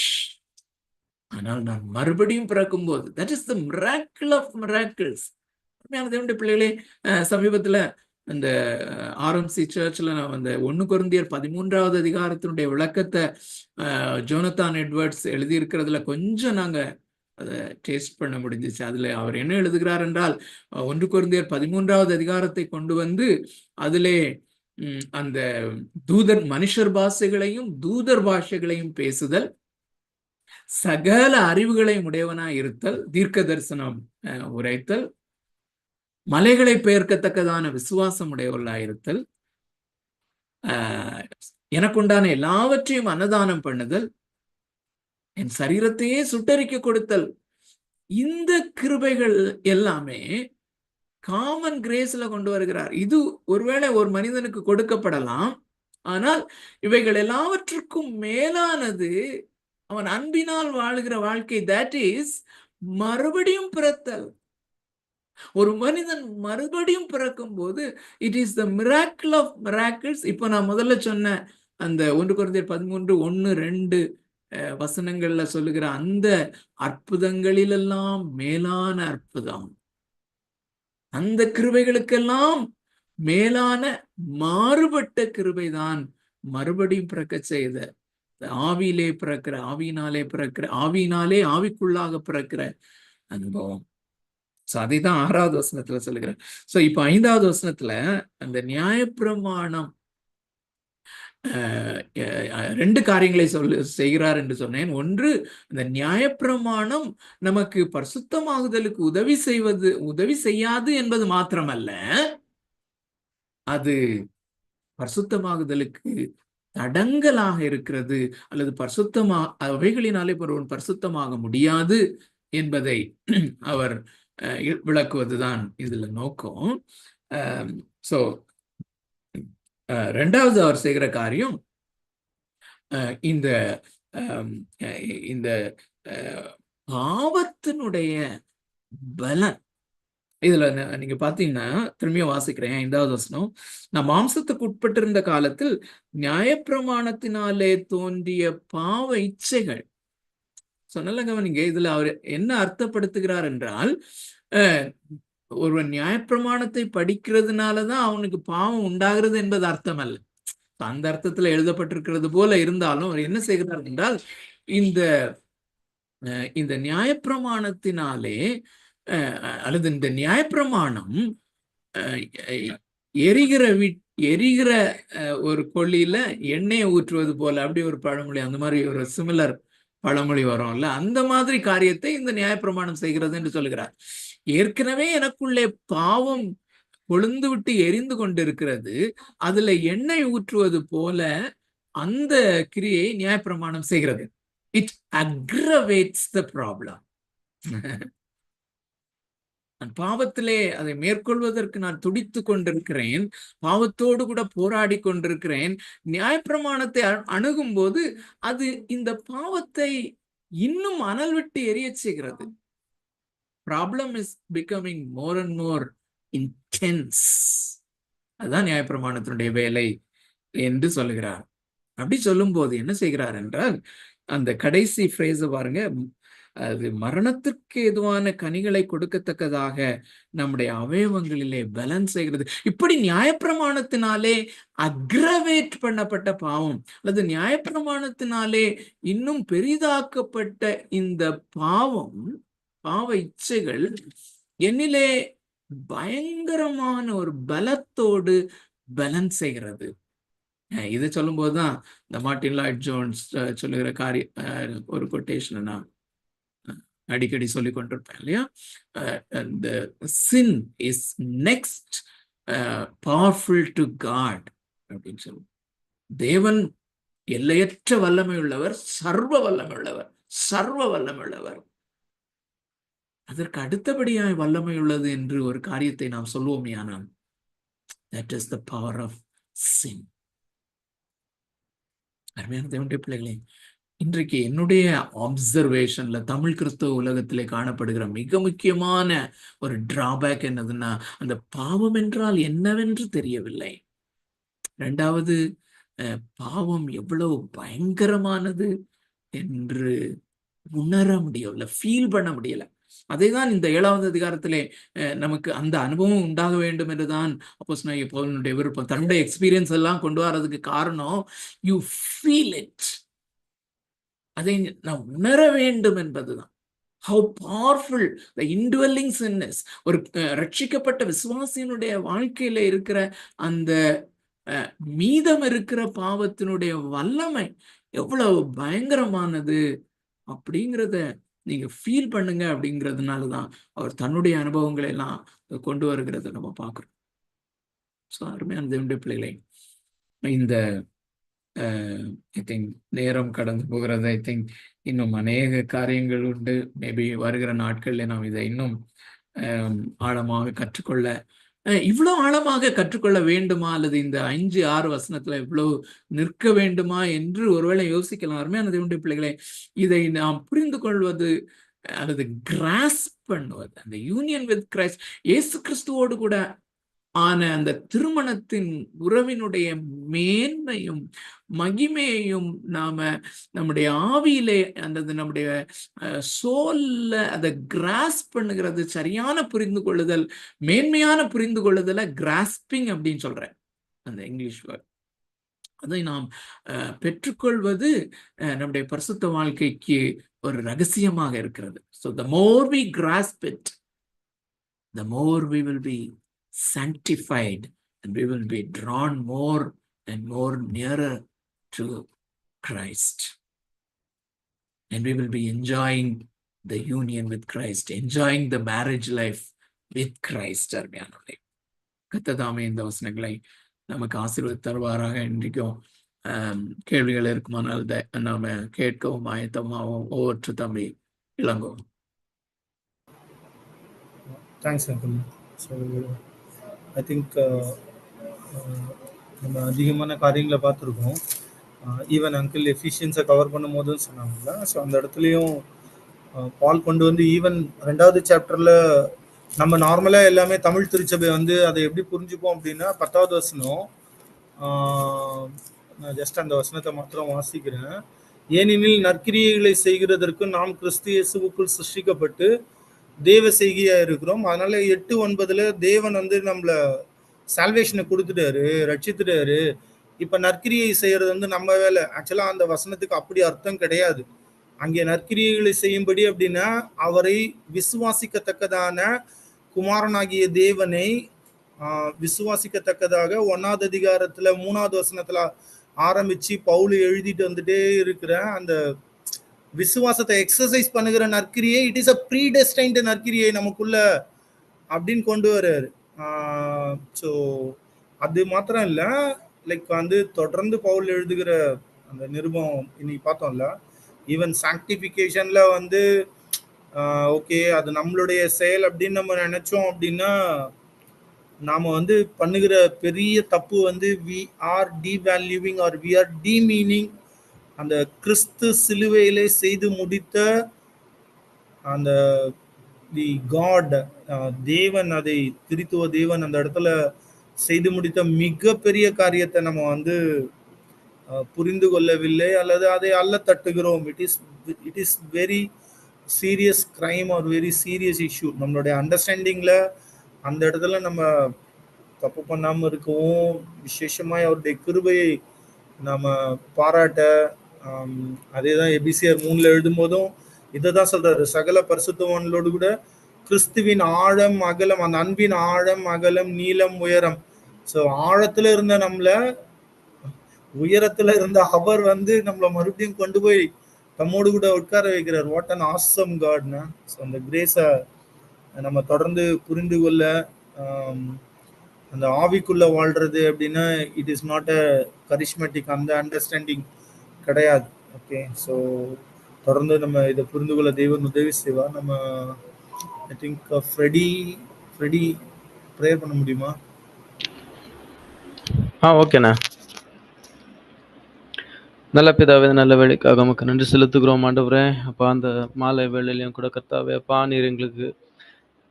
ஆனால் நான் மறுபடியும் பிறக்கும் போது, that is the miracle of miracles. பிள்ளைகளே, சமீபத்துல இந்த ஆர்எம்சி சர்ச்ல நான் அந்த 1 கொரிந்தியர் 13வது அதிகாரத்தினுடைய விளக்கத்தை ஜோனத்தான் எட்வர்ட்ஸ் எழுதியிருக்கிறதுல கொஞ்சம் நாங்க அதை டேஸ்ட் பண்ண முடிஞ்சிச்சு. அதுல அவர் என்ன எழுதுகிறார் என்றால், 1 கொரிந்தியர் 13வது அதிகாரத்தை கொண்டு வந்து அதிலே அந்த மனுஷர் பாஷைகளையும் தூதர் பாஷைகளையும் பேசுதல், சகல அறிவுகளையும் உடையவனாய் இருத்தல், தீர்க்க தரிசனம் உரைத்தல், மலைகளை பெயர்க்கத்தக்கதான விசுவாசம் உடையவர்களாயிருத்தல், எனக்குண்டான எல்லாவற்றையும் அன்னதானம் பண்ணுதல், என் சரீரத்தையே சுட்டரிக்க கொடுத்தல். இந்த கிருபைகள் எல்லாமே காமன் கிரேஸ்ல கொண்டு வருகிறார். இது ஒருவேளை ஒரு மனிதனுக்கு கொடுக்கப்படலாம், ஆனால் இவைகள் எல்லாவற்றுக்கும் மேலானது அவன் அன்பினால் வாழ்கிற வாழ்க்கை. தட் இஸ் மறுபடியும் பிறத்தல். ஒரு மனிதன் மறுபடியும் பிறக்கும் போது it is the miracle of miracles. இப்ப நான் முதல்ல சொன்ன அந்த 1 கொரிந்தியர் 13:1-2 வசனங்கள்ல சொல்லுகிற அந்த அற்புதங்களிலெல்லாம் மேலான அற்புதம், அந்த கிருபைகளுக்கெல்லாம் மேலான மாறுபட்ட கிருபைதான் மறுபடியும் பிறக்க செய்த, ஆவியிலே பிறக்கிற, ஆவியினாலே ஆவிக்குள்ளாக பிறக்கிற அனுபவம். அதைதான் 6வது வசனத்துல சொல்லுகிறேன். சோ இப்ப 5வது வசனத்துல அந்த நியாயப்பிரமாணம் 2 காரியங்களை செய்கிறார் என்று சொன்னேன். ஒன்று, அந்த நியாயப்பிரமாணம் நமக்கு பரிசுத்தமாகுதலுக்கு உதவி செய்யாது என்பது மாத்திரமல்ல, அது பரிசுத்தமாகுதலுக்கு தடங்கலாக இருக்கிறது, அல்லது அவைகளினாலே ஒருவன் பரிசுத்தமாக முடியாது என்பதை அவர் விளக்குவதுதான் இதுல நோக்கம். சோ 2வது அவர் செய்கிற காரியம், இந்த இந்த பாவத்தினுடைய பலன் இதுல நீங்க பாத்தீங்கன்னா, திரும்பியும் வாசிக்கிறேன் 5வது வசனம். நான் மாம்சத்துக்கு உட்பட்டிருந்த காலத்தில் நியாயப்பிரமாணத்தினாலே தோன்றிய பாவ இச்சைகள். நல்ல கவனிங்க, இதுல அவர் என்ன அர்த்தப்படுத்துகிறார் என்றால், ஒருவன் நியாயப்பிரமாணத்தை படிக்கிறதுனாலதான் அவனுக்கு பாவம் உண்டாகிறது என்பது அர்த்தம் அல்ல. அந்த அர்த்தத்துல எழுதப்பட்டிருக்கிறது போல இருந்தாலும் அவர் என்ன செய்கிறார் என்றால், இந்த நியாயப்பிரமாணத்தினாலே அல்லது இந்த நியாயப்பிரமாணம் எரிகிற ஒரு கொள்ளியில எண்ணெயை ஊற்றுவது போல, அப்படி ஒரு பழமொழி, அந்த மாதிரி ஒரு சிமிலர் பழமொழி வரும்ல, அந்த மாதிரி காரியத்தை இந்த நியாயப்பிரமாணம் செய்கிறது என்று சொல்கிறார். ஏற்கனவே எனக்குள்ளே பாவம் கொழுந்து விட்டு எரிந்து கொண்டிருக்கிறது, அதுல எண்ணெய் ஊற்றுவது போல அந்த கிரியை நியாயப்பிரமாணம் செய்கிறது. It aggravates the problem. நான் பாவத்திலே அதை மேற்கொள்வதற்கு நான் துடித்து கொண்டிருக்கிறேன், பாவத்தோடு கூட போராடி கொண்டிருக்கிறேன். நியாயப்பிரமாணத்தை அணுகும் போது அது இந்த பாவத்தை இன்னும் அனல் விட்டு எரிய செய்கிறது. Problem is becoming more and more intense. அதுதான் நியாயப்பிரமாணத்தினுடைய வேலை என்று சொல்லுகிறார். அப்படி சொல்லும் போது என்ன செய்கிறார் என்றால், அந்த கடைசி ஃப்ரேஸ் பாருங்க, அது மரணத்திற்கு எதுவான கனிகளை கொடுக்கத்தக்கதாக நம்முடைய அவயவங்களிலே பலன் செய்கிறது. இப்படி நியாயப்பிரமாணத்தினாலே அக்ரவேட் பண்ணப்பட்ட பாவம் அல்லது நியாயப்பிரமாணத்தினாலே இன்னும் பெரிதாக்கப்பட்ட இந்த பாவ இச்சைகள் என்னிலே பயங்கரமான ஒரு பலத்தோடு பலன் செய்கிறது. இது சொல்லும் போதுதான் இந்த மார்ட்டின் லாய்ட் ஜோன்ஸ் சொல்லுகிற ஒரு கொட்டேஷன் நான் அடிக்கடி சொல்லிக் கொண்டிருப்பேன் இல்லையா? the sin is next powerful to God அப்படின்னு சொல்லுவோம். தேவன் எல்லையற்ற வல்லமை உள்ளவர், சர்வ வல்லமை உள்ளவர். அதற்கு அடுத்தபடியாய் வல்லமை உள்ளது என்று ஒரு காரியத்தை நாம் சொல்லுவோம். ஆனால் that is the power of sin. அருமையான தேவனுடைய பிள்ளைகளே, இன்றைக்கு என்னுடைய அப்சர்வேஷன்ல தமிழ் கிறிஸ்தவ உலகத்திலே காணப்படுகிற மிக முக்கியமான ஒரு டிராபேக் என்னதுன்னா, அந்த பாவம் என்றால் என்னவென்று தெரியவில்லை. 2வது, பாவம் எவ்வளவு பயங்கரமானது என்று உணர முடியல, ஃபீல் பண்ண முடியல. அதேதான் இந்த 7வது அதிகாரத்திலே நமக்கு அந்த அனுபவம் உண்டாக வேண்டும் என்றுதான் அப்போஸ்தலனாகிய பவுலினுடைய விருப்பம். தன்னுடைய எக்ஸ்பீரியன்ஸ் எல்லாம் கொண்டு வரதுக்கு காரணம், யூ ஃபீல் இட், அதை நாம் உணர வேண்டும் என்பதுதான். How powerful the indwelling sin is. ஒரு ரட்சிக்கப்பட்ட விசுவாசியினுடைய வாழ்க்கையில இருக்கிற அந்த மீதம் இருக்கிற பாவத்தினுடைய வல்லமை எவ்வளவு பயங்கரமானது அப்படிங்கிறத நீங்க ஃபீல் பண்ணுங்க. அப்படிங்கிறதுனாலதான் அவர் தன்னுடைய அனுபவங்களை எல்லாம் கொண்டு வருகிறத நம்ம பார்க்கிறோம். அருமையான தேவனுடைய பிள்ளைகளை, இந்த ஐ திங்க் நேரம் கடந்து போகிறது. ஐ திங்க் இன்னும் அநேக காரியங்கள் உண்டு. மேபி வருகிற நாட்கள்ல நாம் இதை இன்னும் ஆழமாக கற்றுக்கொள்ள, இவ்வளவு ஆழமாக கற்றுக்கொள்ள வேண்டுமா, அல்லது இந்த 5-6 வசனத்துல இவ்வளவு நிற்க வேண்டுமா என்று ஒருவேளை யோசிக்கலாம். அருமையான தேவனுடைய பிள்ளைகளே, இதை நாம் புரிந்து கொள்வது அல்லது கிராஸ்ப் பண்ணுவது, அந்த யூனியன் வித் கிரைஸ்ட், இயேசு கிறிஸ்துவோடு கூட ஆன அந்த திருமணத்தின் உறவினுடைய மேன்மையும் மகிமையையும் நாம நம்முடைய ஆவியிலே அல்லது நம்முடைய சோல்ல அதை கிராஸ் பண்ணுகிறது, சரியான புரிந்து கொள்ளுதல், மேன்மையான புரிந்து கொள்ளுதல கிராஸ்பிங் அப்படின்னு சொல்றேன் அந்த இங்கிலீஷ் வேர்ட். அதை நாம் பெற்றுக்கொள்வது நம்முடைய பரிசுத்த வாழ்க்கைக்கு ஒரு ரகசியமாக இருக்கிறது. So the more we grasp it, the more we will be sanctified and we will be drawn more and more nearer to Christ, and we will be enjoying the union with Christ, enjoying the marriage life with Christ. அருமையானவர்களே, கர்த்தர் இந்த வசனங்களை நமக்கு ஆசீர்வாதம் தருவாராக. இன்றைக்கும் கேள்விகள் இருக்குமானால் நாம கேட்கவும் ஆயத்தமாகவும் ஒவ்வொரு தம்பி இளங்கும். Thanks uncle. So I think நம்ம அதிகமான காரியங்களை பார்த்துருக்கோம். ஈவன் அங்கிள் எஃபிஷியன்ஸை கவர் பண்ணும்போதும் சொன்னாங்கல்ல. ஸோ அந்த இடத்துலையும் பால் கொண்டு வந்து ஈவன் 2வது சாப்டர்ல நம்ம நார்மலா எல்லாமே தமிழ் திருச்சபை வந்து அதை எப்படி புரிஞ்சுப்போம் அப்படின்னா 10வது வசனம். நான் ஜஸ்ட் அந்த வசனத்தை மாத்திரம் வாசிக்கிறேன். ஏனெனில் நற்கிரியைகளை செய்கிறதற்கு நாம் கிறிஸ்து இயேசுவுக்குள் சிருஷ்டிக்கப்பட்டு தேவ செய்கையா இருக்கிறோம். அதனால 8:9 தேவன் வந்து நம்மள சால்வேஷனை கொடுத்துட்டாரு, ரட்சித்துட்டாரு. இப்ப நற்கிரியை செய்யறது வந்து நம்ம வேலை. ஆக்சுவலா அந்த வசனத்துக்கு அப்படி அர்த்தம் கிடையாது. அங்கே நற்கிரியைகளை செய்யும்படி அப்படின்னா அவரை விசுவாசிக்கத்தக்கதான குமாரனாகிய தேவனை விசுவாசிக்கத்தக்கதாக 1வது அதிகாரத்துல 3வது வசனத்துல ஆரம்பிச்சு பவுல் எழுதிட்டு வந்துட்டே இருக்கிற அந்த விசுவாசத்தை எக்ஸசைஸ் பண்ணுகிற நற்கிரியை, இட் இஸ் அ ப்ரீடெஸ்டைன்டு நற்கிரியை நமக்குள்ள அப்படின்னு கொண்டு வர்றாரு. ஸோ அது மாத்திரம் இல்ல, லைக் வந்து தொடர்ந்து பவுல் எழுதுகிற அந்த நிருபம் இன்னைக்கு பார்த்தோம்ல, ஈவன் சாங்டிஃபிகேஷன்ல வந்து ஓகே அது நம்மளுடைய செயல் அப்படின்னு நம்ம நினைச்சோம் அப்படின்னா நாம வந்து பண்ணுகிற பெரிய தப்பு வந்து we are devaluing or we are demeaning அந்த கிறிஸ்து சிலுவையிலே செய்து முடித்த அந்த தி காட் தேவன், அதை திருத்துவ தேவன் அந்த இடத்துல செய்து முடித்த மிகப்பெரிய காரியத்தை நம்ம வந்து புரிந்து கொள்ளவில்லை அல்லது அதை அல்ல தட்டுகிறோம். It is very serious crime or very serious issue. நம்மளுடைய அண்டர்ஸ்டாண்டிங்ல அந்த இடத்துல நம்ம தப்பு பண்ணாம இருக்கவும், விசேஷமாய் அவருடைய கிருபையை நம்ம பாராட்ட, அதேதான் எபிசிஆர் 3 எழுதும் போதும் இதை தான் சொல்றாரு, சகல பரிசுத்தவான்களோடு கூட கிறிஸ்துவின் ஆழம் அகலம், அந்த அன்பின் ஆழம் அகலம் நீளம் உயரம். ஸோ ஆழத்துல இருந்த நம்மள உயரத்துல இருந்த அவர் வந்து நம்மள மறுபடியும் கொண்டு போய் தம்மோடு கூட உட்கார வைக்கிறார். வாட் அன் ஆசம் காட்னா. ஸோ அந்த கிரேஸை நம்ம தொடர்ந்து புரிந்து கொள்ள, அந்த ஆவிக்குள்ள வாழ்றது அப்படின்னா it is not a charismatic, அந்த அண்டர்ஸ்டாண்டிங் கிடையாது. ஓகே, ஸோ தொடர்ந்து நம்ம இதை புரிந்து கொள்ள தேவன் உதவி செய்வார். நம்ம ஐ திங்க் ஃப்ரெடி ப்ரேயர் பண்ண முடியுமா? ஓகேண்ணா. நல்ல பிதாவே, நல்ல வேலைக்காக நமக்கு நன்றி செலுத்துகிறோம் ஆண்டவரே. அப்பா அந்த மாலை வேளையிலையும் கூட கர்த்தாவே அப்பா நீர் எங்களுக்கு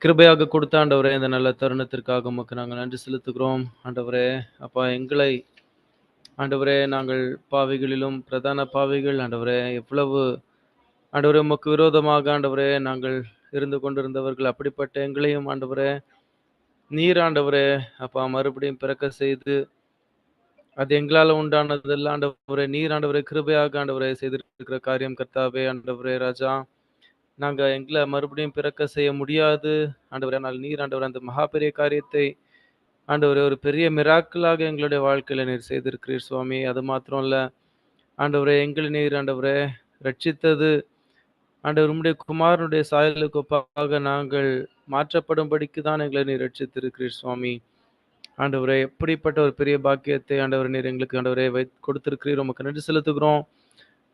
கிருபையாக கொடுத்த ஆண்டவரே இந்த நல்ல தருணத்திற்காக உமக்கு நாங்கள் நன்றி செலுத்துகிறோம் ஆண்டவரே. அப்பா எங்களை ஆண்டவரே நாங்கள் பாவிகளிலும் பிரதான பாவிகள் ஆண்டவரே, எவ்வளவு ஆண்டவரே உமக்கு விரோதமாக ஆண்டவரே நாங்கள் இருந்து கொண்டிருந்தவர்கள். அப்படிப்பட்ட எங்களையும் ஆண்டவரே நீர் ஆண்டவரே அப்பா மறுபடியும் பிறக்க செய்து அது எங்களால் உண்டானதெல்லாம் ஆண்டவரே நீர் ஆண்டவரே கிருபையாக ஆண்டவரே செய்திருக்கிற காரியம் கர்த்தாவே. ஆண்டவரே ராஜா, நாங்கள் எங்களை மறுபடியும் பிறக்க செய்ய முடியாது ஆண்டவரே. ஆனால் நீர் ஆண்டவரே அந்த மகா பெரிய காரியத்தை ஆண்டவரே ஒரு பெரிய மிராக்கலாக எங்களுடைய வாழ்க்கையில நீர் செய்திருக்கிறீர் சுவாமி. அது மாத்திரம் இல்லை ஆண்டவரே, எங்களை நீர் ஆண்டவரே ரட்சித்தது ஆண்டவர் உம்முடைய குமாரனுடைய சாயலுக்கு ஒப்பாக நாங்கள் மாற்றப்படும்படிக்கு தான் எங்களை நீர் ரட்சித்திருக்கிறீர் சுவாமி. ஆண்டவரே எப்படிப்பட்ட ஒரு பெரிய பாக்கியத்தை ஆண்டவர் நீர் எங்களுக்கு ஆண்டவரே கொடுத்திருக்கிறீர். உமக்கு நன்றி செலுத்துகிறோம்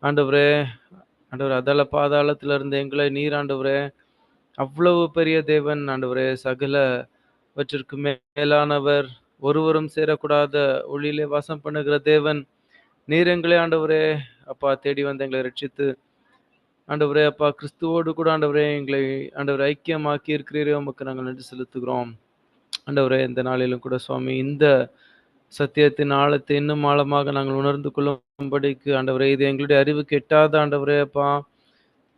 ஆண்டவரே. ஆண்டவர் அதல பாதாளத்துல இருந்த எங்களை நீர் ஆண்டவரே அவ்வளவு பெரிய தேவன் ஆண்டவரே, சகலவற்றிற்கு மேலானவர், ஒருவரும் சேரக்கூடாத ஒளியிலே வாசம் பண்ணுகிற தேவன் நீர் எங்களை ஆண்டவரே அப்பா தேடி வந்து எங்களை ரட்சித்து ஆண்டவரே அப்பா கிறிஸ்துவோடு கூட ஆண்டவரே எங்களை ஆண்டவரை ஐக்கியமாக்கி இருக்கிறீரே. உமக்கு நாங்கள் நன்றி செலுத்துகிறோம் ஆண்டவரே. இந்த நாளிலும் கூட சுவாமி இந்த சத்தியத்தின் ஆழத்தை இன்னும் ஆழமாக நாங்கள் உணர்ந்து கொள்ளும்படிக்கு ஆண்டவரே இது எங்களுடைய அறிவுக்கு எட்டாத ஆண்டவரே அப்பா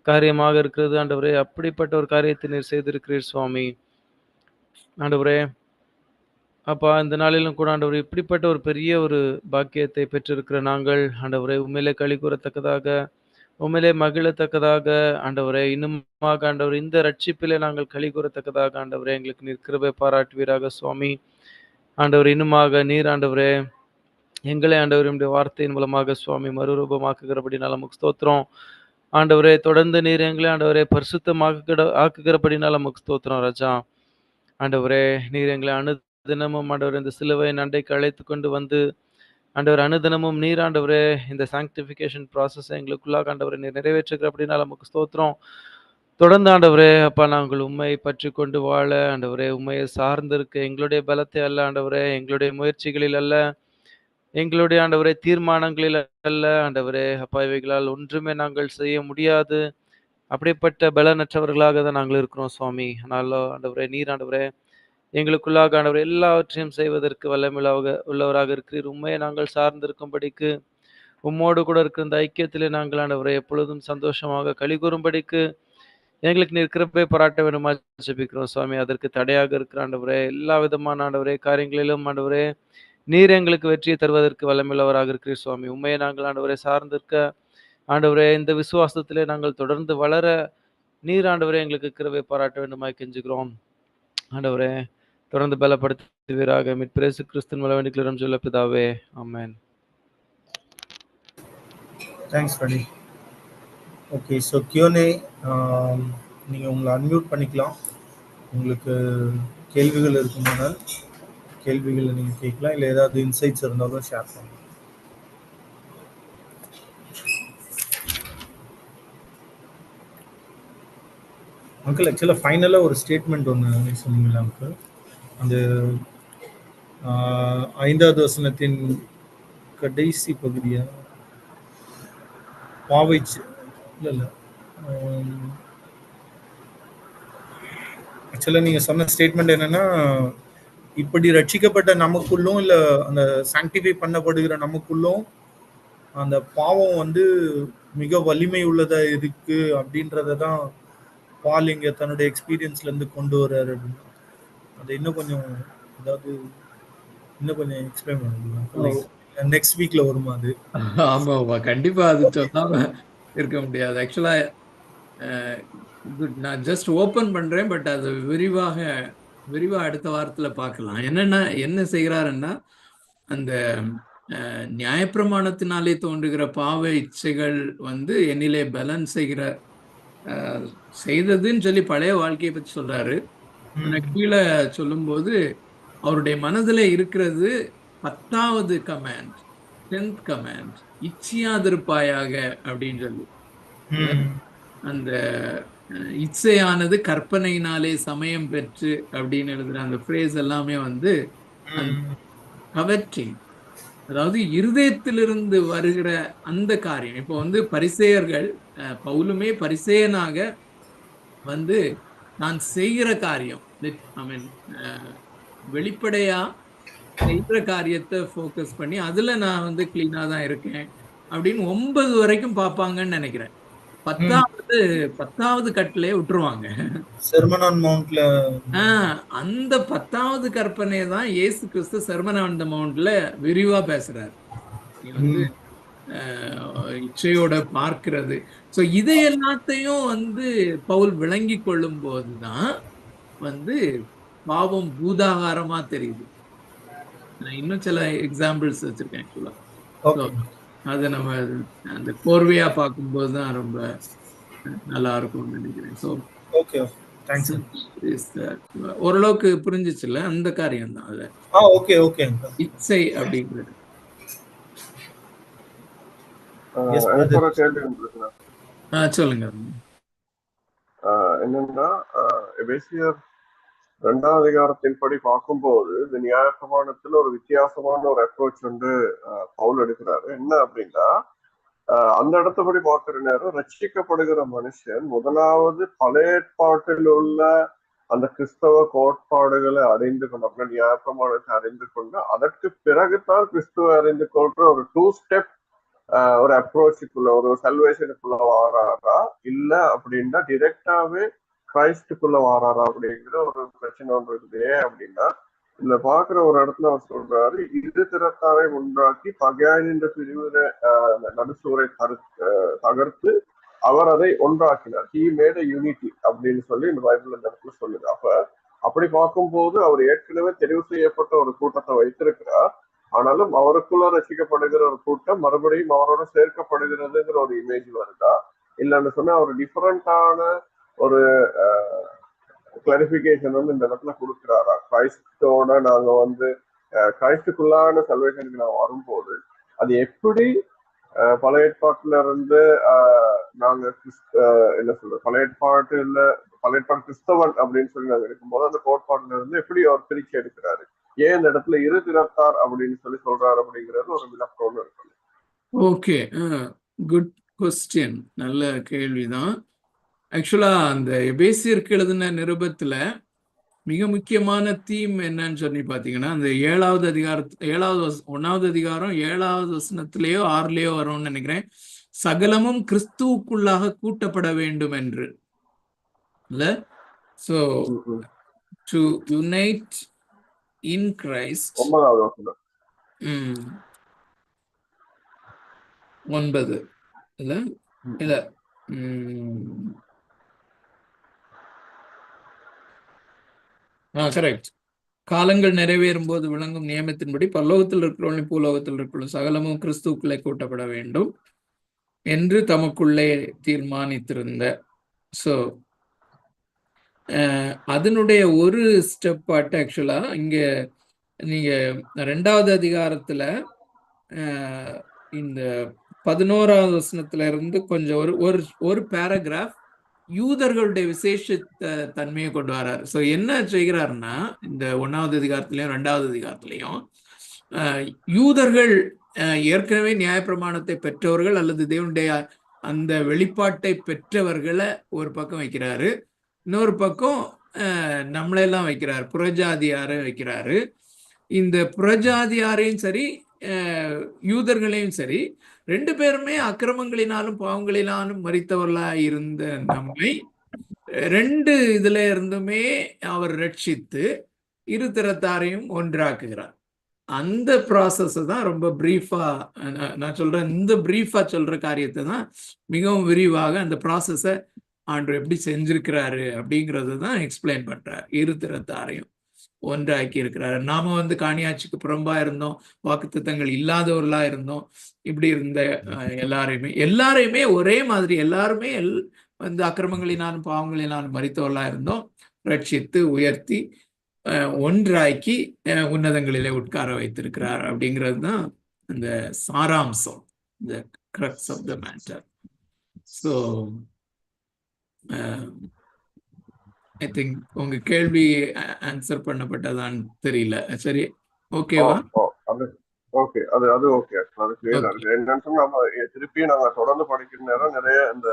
காரியமாக இருக்கிறது ஆண்டவரே. அப்படிப்பட்ட ஒரு காரியத்தை நீர் செய்திருக்கிறீர் சுவாமி ஆண்டவரே. அப்பா இந்த நாளிலும் கூட ஆண்டவரே இப்படிப்பட்ட ஒரு பெரிய ஒரு பாக்கியத்தை பெற்றிருக்கிற நாங்கள் ஆண்டவரே உண்மையிலே களி கூறத்தக்கதாக, உண்மையிலே மகிழத்தக்கதாக ஆண்டவரே, இன்னுமாக ஆண்டவரே இந்த ரட்சிப்பிலே நாங்கள் களி கூறத்தக்கதாக ஆண்டவரே எங்களுக்கு நீர் கிருபை பாராட்டுவீராக சுவாமி. ஆண்டவர் இன்னுமாக நீர் ஆண்டவரே எங்களை ஆண்டவருடைய வார்த்தையின் மூலமாக சுவாமி மறுரூபமாக்குகிறபடினால நமக்கு ஸ்தோத்திரம் ஆண்டவரே. தொடர்ந்து நீர் எங்களை ஆண்டவரே ஆக்குகிறபடினால நமக்கு ஸ்தோத்திரம் ராஜா. ஆண்டவரே நீர் எங்களை அனுதினமும் ஆண்டவர் இந்த சிலுவை அண்டைக்கு அழைத்து கொண்டு வந்து ஆண்டவர் அனுதினமும் நீர் ஆண்டவரே இந்த சாங்டிஃபிகேஷன் ப்ராசஸ் எங்களுக்குள்ளாக ஆண்டவரை நீர் நிறைவேற்றுகிற அப்படின்னா நமக்கு ஸ்தோத்திரம். தொடர்ந்து ஆண்டவரே அப்பா நாங்கள் உண்மை பற்றி கொண்டு வாழ ஆண்டவரே உண்மையை சார்ந்திருக்க எங்களுடைய பலத்தை அல்ல ஆண்டவரே, எங்களுடைய முயற்சிகளில் அல்ல எங்களுடைய ஆண்டவரே தீர்மானங்களில் அல்ல ஆண்டவரே அப்பா, இவைகளால் ஒன்றுமே நாங்கள் செய்ய முடியாது. அப்படிப்பட்ட பலனற்றவர்களாக தான் நாங்கள் இருக்கிறோம் சுவாமி. ஆனாலும் ஆண்டவரே நீர் ஆண்டவரே எங்களுக்குள்ளாக ஆண்டவரே எல்லாவற்றையும் செய்வதற்கு உள்ளவராக இருக்கிறீர். உண்மையை நாங்கள் சார்ந்திருக்கும்படிக்கு, உம்மோடு கூட இருக்கிற இந்த ஐக்கியத்திலே நாங்கள் ஆண்டவரே எப்பொழுதும் சந்தோஷமாக களி கூறும்படிக்கு எங்களுக்கு நீர் கிருபை பாராட்ட வேண்டுமா ஜெபிக்கிறோம் சுவாமி. அதற்கு தடையாக இருக்கிற ஆண்டவரே எல்லா விதமான ஆண்டவரே காரியங்களிலும் ஆண்டவரே நீர் எங்களுக்கு வெற்றியை தருவதற்கு வல்லமையுள்ளவராக இருக்கிறீர் சுவாமி. உண்மையை நாங்கள் ஆண்டவரை சார்ந்திருக்க ஆண்டவரே இந்த விசுவாசத்திலே நாங்கள் தொடர்ந்து வளர நீர் ஆண்டவரே எங்களுக்கு கிருபை பாராட்ட வேண்டுமாய் கெஞ்சுகிறோம். ஆண்டவரே தொடர்ந்து பலப்படுத்துவீராக. மீட்பு கிறிஸ்துவின் மூலம் வேண்டிக்கிறோம் சொல்ல பிதாவே, ஆமென். தேங்க்ஸ் படி. ஓகே, ஸோ கியோனே நீங்கள் உங்களை அன்மியூட் பண்ணிக்கலாம். உங்களுக்கு கேள்விகள் இருக்குமானால் கேள்விகளை நீங்கள் கேட்கலாம், இல்லை ஏதாவது இன்சைட்ஸ் இருந்தாலும் ஷேர் பண்ணலாம். அங்கிள் ஆக்சுவலாக ஃபைனலாக ஒரு ஸ்டேட்மெண்ட் ஒன்று சொன்னீங்களா அங்கிள்? அந்த 5வது வசனத்தின் கடைசி பகுதியா பாவைச்சு இல்லை ஆக்சுவலாக நீங்கள் சொன்ன ஸ்டேட்மெண்ட் என்னன்னா, இப்படி ரட்சிக்கப்பட்ட நமக்குள்ளும் இல்லை அந்த சாங்டிஃபை பண்ணப்படுகிற நமக்குள்ளும் அந்த பாவம் வந்து மிக வலிமை உள்ளதா இருக்கு அப்படின்றத தான் பால் இங்க தன்னுடைய எக்ஸ்பீரியன்ஸ்ல இருந்து கொண்டு வர்றாரு அப்படின்னு. அது இன்னும் கொஞ்சம் அதாவது இன்னும் கொஞ்சம் எக்ஸ்பிளைன் பண்ணுங்க. நெக்ஸ்ட் வீக்ல வருமா அது? ஆமா கண்டிப்பா அது சொல்லாம இருக்க முடியாது. ஆக்சுவலா நான் ஜஸ்ட் ஓபன் பண்றேன், பட் அது விரிவா அடுத்த வாரத்துல பார்க்கலாம். என்ன செய்கிறாருன்னா, அந்த நியாயப்பிரமாணத்தினாலே தோன்றுகிற பாவ இச்சைகள் வந்து என்னிலே பலன் செய்ததுன்னு சொல்லி பழைய வாழ்க்கையை பற்றி சொல்றாரு. கீழே சொல்லும்போது அவருடைய மனதுல இருக்கிறது 10வது கமாண்ட், 10th கமாண்ட், இச்சையாதிருப்பாயாக அப்படின்னு சொல்லி, அந்த இச்சையானது கற்பனையினாலே சமயம் பெற்று அப்படின்னு எழுதுற அந்த ஃப்ரேஸ் எல்லாமே வந்து கவற்றிங், அதாவது இருதயத்திலிருந்து வருகிற அந்த காரியம். இப்போ வந்து பரிசேயர்கள், பவுலுமே பரிசேயனாக வந்து நான் செய்கிற காரியம், வெளிப்படையா செய்கிற காரியத்தை ஃபோக்கஸ் பண்ணி அதுல நான் வந்து கிளீனா தான் இருக்கேன் அப்படின்னு 9 வரைக்கும் பார்ப்பாங்கன்னு நினைக்கிறேன். 10வது கட்டிலே விட்டுருவாங்க. செர்மன் ஆன் மவுண்ட்ல அந்த 10வது கற்பனை தான் இயேசு கிறிஸ்து செர்மன் ஆன் தி மவுண்ட்ல விரிவா பேசுறாரு. வந்து இச்சையோட பார்க்கிறது. ஸோ இதை எல்லாத்தையும் வந்து பவுல் விளங்கி கொள்ளும் போதுதான் வந்து பாவம் பூதாகாரமா தெரியுது. நான் இன்னும் சில எக்ஸாம்பிள்ஸ் வச்சிருக்கேன் ஆக்சுவலா. அதை நம்ம அந்த கோர்வையா பார்க்கும்போது தான் ரொம்ப நல்லா இருக்கும்னு நினைக்கிறேன். ஸோ ஓகே, ஓரளவுக்கு புரிஞ்சிச்சுல்ல அந்த காரியம் தான் அது. ஓகே ஓகே, இச்சை அப்படிங்கிறது. சொல்லுங்க. என்னன்னா எபேசியர் 2ஆம் அதிகாரத்தின் படி பார்க்கும்போது இந்த நியாயப்பிரமாணத்துல ஒரு வித்தியாசமான ஒரு அப்ரோச் வந்து பவுல் எடுக்கிறாரு. என்ன அப்படின்னா, அந்த இடத்தபடி பார்க்கிற நேரம் ரட்சிக்கப்படுகிற மனுஷன் முதலாவது பழைய ஏற்பாட்டில் உள்ள அந்த கிறிஸ்தவ கோட்பாடுகளை அறிந்து கொண்டு, அப்படின்னா நியாயப்பிரமாணத்தை அறிந்து கொண்டு அதற்கு பிறகுதான் கிறிஸ்துவ அறிந்து கொள்ற ஒரு 2 ஸ்டெப் ஒரு அப்ரோச்சுக்குள்ள, ஒரு சல்வேஷனுக்குள்ள வாராரா, இல்ல அப்படின்னா டிரெக்டாவே கிரைஸ்டுக்குள்ள வாராரா அப்படிங்கிற ஒரு பிரச்சனை ஒன்று இருக்குது. ஏன் அப்படின்னா, இதுல பாக்குற ஒரு இடத்துல அவர் சொல்றாரு, இரு திறத்தாரை உண்டாக்கி பகையாயின் பிரிவினை நடுசுவரை தகர்த்து அவர் அதை ஒன்றாக்கினார். ஹி மேட் a unity அப்படின்னு சொல்லி இந்த பைபிள் இந்த இடத்துல சொல்லுது. அப்படி பார்க்கும்போது அவர் ஏற்கனவே தெரிவு செய்யப்பட்ட ஒரு கூட்டத்தை வைத்திருக்கிறார். ஆனாலும் அவருக்குள்ள ரசிக்கப்படுகிற ஒரு கூட்டம் மறுபடியும் அவரோட சேர்க்கப்படுகிறதுங்கிற ஒரு இமேஜ் வருதா, இல்லைன்னு சொன்னா அவர் டிஃபரெண்டான ஒரு கிளாரிபிகேஷன் வந்து இந்த இடத்துல கொடுக்குறாரா? கிரைஸ்டோட நாங்க வந்து கிரைஸ்டுக்குள்ளான சல்வேஷனுக்கு நான் வரும்போது அது எப்படி பழைய ஏற்பாட்டுல இருந்து நாங்க என்ன சொல்ற பழைய ஏற்பாடு கிறிஸ்தவன் அப்படின்னு சொல்லி நாங்க இருக்கும்போது அந்த கோட்பாட்டுல இருந்து எப்படி அவர் பிரிச்சு எடுக்கிறாரு, ஏன் இந்த இடத்துல இரு திறத்தார் அப்படின்னு சொல்றாரு அப்படிங்கிறது ஒரு விளக்கம் இருக்கு. ஓகே, குட் கொஸ்டின், நல்ல கேள்விதான். ஆக்சுவலா அந்த எபேசியருக்கு எழுதின நிருபத்துல மிக முக்கியமான தீம் என்னன்னு சொல்லி பாத்தீங்கன்னா, அந்த 7வது அதிகாரத்து 1வது அதிகாரம் 7வது வசனத்திலேயோ 6லயோ வரும்னு நினைக்கிறேன். சகலமும் கிறிஸ்துவுக்குள்ளாக கூட்டப்பட வேண்டும் என்று, இல்ல? So to unite in Christ. 9வது வசனம். 9 இல்ல இல்ல கரெக்ட். காலங்கள் நிறைவேறும் போது விளங்கும் நியமத்தின்படி பரலோகத்தில் இருக்கிறவங்களும் பூலோகத்தில் இருக்கிற சகலமும் கிறிஸ்துவுக்குள்ளே கூட்டப்பட வேண்டும் என்று தமக்குள்ளே தீர்மானித்திருந்த. ஸோ அதனுடைய ஒரு ஸ்டெப் பாட்டு ஆக்சுவலா இங்க நீங்க 2வது அதிகாரத்துல இந்த 11வது வசனத்துல இருந்து கொஞ்சம் ஒரு பேராகிராஃப் யூதர்களுடைய விசேஷ தன்மையை கொண்டு வர்றாரு. ஸோ என்ன செய்கிறாருன்னா, இந்த 1வது அதிகாரத்திலையும் 2வது அதிகாரத்திலையும் யூதர்கள் ஏற்கனவே நியாயப்பிரமாணத்தை பெற்றவர்கள் அல்லது தேவனுடைய அந்த வெளிப்பாட்டை பெற்றவர்களை ஒரு பக்கம் வைக்கிறாரு, இன்னொரு பக்கம் நம்மளெல்லாம் வைக்கிறாரு, புறஜாதியாரை வைக்கிறாரு. இந்த புறஜாதியாரையும் சரி யூதர்களையும் சரி 2 பேருமே அக்கிரமங்களினாலும் பாவங்களினாலும் மரித்தவர்களாக இருந்த நம்மை 2 இதுல இருந்துமே அவர் ரட்சித்து இரு திறத்தாரையும் ஒன்றாக்குகிறார். அந்த ப்ராசஸ் தான் ரொம்ப பிரீஃபா நான் சொல்றேன். இந்த பிரீஃபா சொல்ற காரியத்தை தான் மிகவும் விரிவாக அந்த ப்ராசஸை ஆண்டவர் எப்படி செஞ்சிருக்கிறாரு அப்படிங்கறது தான் எக்ஸ்பிளைன் பண்றார். இரு திறத்தாரையும் ஒன்றாக்கி இருக்கிறாரு. நாம காணியாட்சிக்கு புறம்பா இருந்தோம், வாக்குத்தத்தங்கள் இல்லாதவர்களா இருந்தோம். இப்படி இருந்த எல்லாரையுமே ஒரே மாதிரி எல்லாருமே அக்கிரமங்களினாலும் பாவங்களினாலும் மரித்தவர்களா இருந்தோம், ரட்சித்து உயர்த்தி ஒன்றாக்கி உன்னதங்களிலே உட்கார வைத்திருக்கிறார் அப்படிங்கிறது தான் அந்த சாராம்சம், the crux of the matter. So I think உங்க கேள்வி ஆன்சர் பண்ணப்பட்டதான்னு தெரியல. சரி, ஓகேவா? ஓகே, அது ஓகே. அது கிளியரா இருக்கு. என்னன்னு சொன்னா நம்ம திருப்பி நாங்க தொடர்ந்து படிக்கிற நேரம் நிறைய இந்த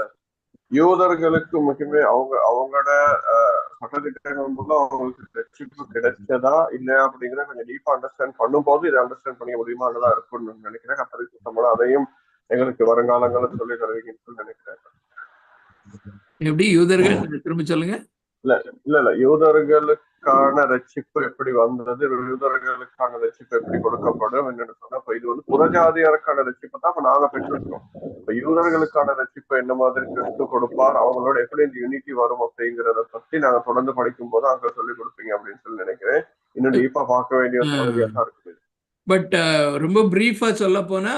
யூதர்களுக்கு முக்கியமே அவங்களோட சட்டத்திட்டங்கள் மூலம் அவங்களுக்கு ரட்சிப்பு கிடைச்சதா இல்லையா அப்படிங்கிற கொஞ்சம் டீப்பா அண்டர்ஸ்டாண்ட் பண்ணும்போது இதை அண்டர்ஸ்டாண்ட் பண்ண முடியுமானதா இருக்கும்னு நினைக்கிறேன். கத்தரிக்கு சுத்தமான அதையும் எங்களுக்கு வருங்காலங்களில் சொல்லி தருவீங்கன்னு நினைக்கிறேன். எப்படி யூதர்கள் திரும்ப சொல்லுங்க. இல்ல யூதர்களுக்கான ரட்சிப்பு எப்படி வந்தது, யூதர்களுக்கான ரட்சிப்பு எப்படி கொடுக்கப்படும் என்னன்னு சொன்னா, இப்ப இது புறஜாதியாருக்கான ரட்சிப்பை தான் இப்ப நாங்க பெற்றிருக்கோம். இப்ப யூதர்களுக்கான ரட்சிப்பை என்ன மாதிரி கிறிஸ்து கொடுப்பார், அவங்களோட எப்படி இந்த யூனிட்டி வரும் அப்படிங்கறத பத்தி நாங்க தொடர்ந்து படிக்கும் போது அங்க சொல்லி கொடுப்பீங்க அப்படின்னு சொல்லி நினைக்கிறேன். இன்னும் டீப்பா பார்க்க வேண்டிய பகுதியா தான் இருக்குது. பட் ரொம்ப பிரீஃபா சொல்ல போனா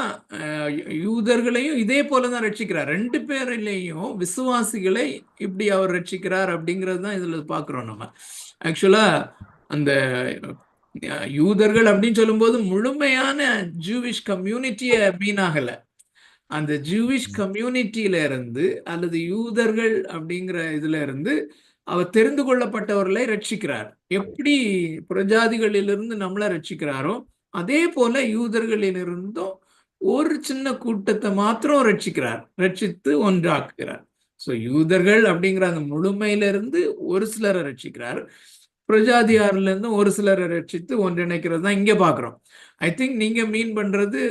யூதர்களையும் இதே போலதான் ரட்சிக்கிறார். 2 பேரிலையும் விசுவாசிகளை இப்படி அவர் ரட்சிக்கிறார் அப்படிங்கிறது தான் இதுல பாக்குறோம். நம்ம ஆக்சுவலா அந்த யூதர்கள் அப்படின்னு சொல்லும்போது முழுமையான ஜூவிஷ் கம்யூனிட்டிய மீனாகல, அந்த ஜூவிஷ் கம்யூனிட்டியில இருந்து அல்லது யூதர்கள் அப்படிங்கிற இதுல இருந்து அவர் தெரிந்து கொள்ளப்பட்டவர்களை ரட்சிக்கிறார். எப்படி புறஜாதிகளிலிருந்து நம்மள ரட்சிக்கிறாரோ அதே போல யூதர்களிலிருந்தும் ஒரு சின்ன கூட்டத்தை மாத்திரம் ரட்சிக்கிறார், ரட்சித்து ஒன்றாக்குகிறார். ஸோ யூதர்கள் அப்படிங்கிற அந்த முழுமையிலிருந்து ஒரு சிலரை ரட்சிக்கிறார், பிரஜாதியாரில இருந்து ஒரு சிலரை ரட்சித்து ஒன்றிணைக்கிறது தான் இங்க பாக்குறோம். ஐ திங்க் நீங்க மீன் பண்றது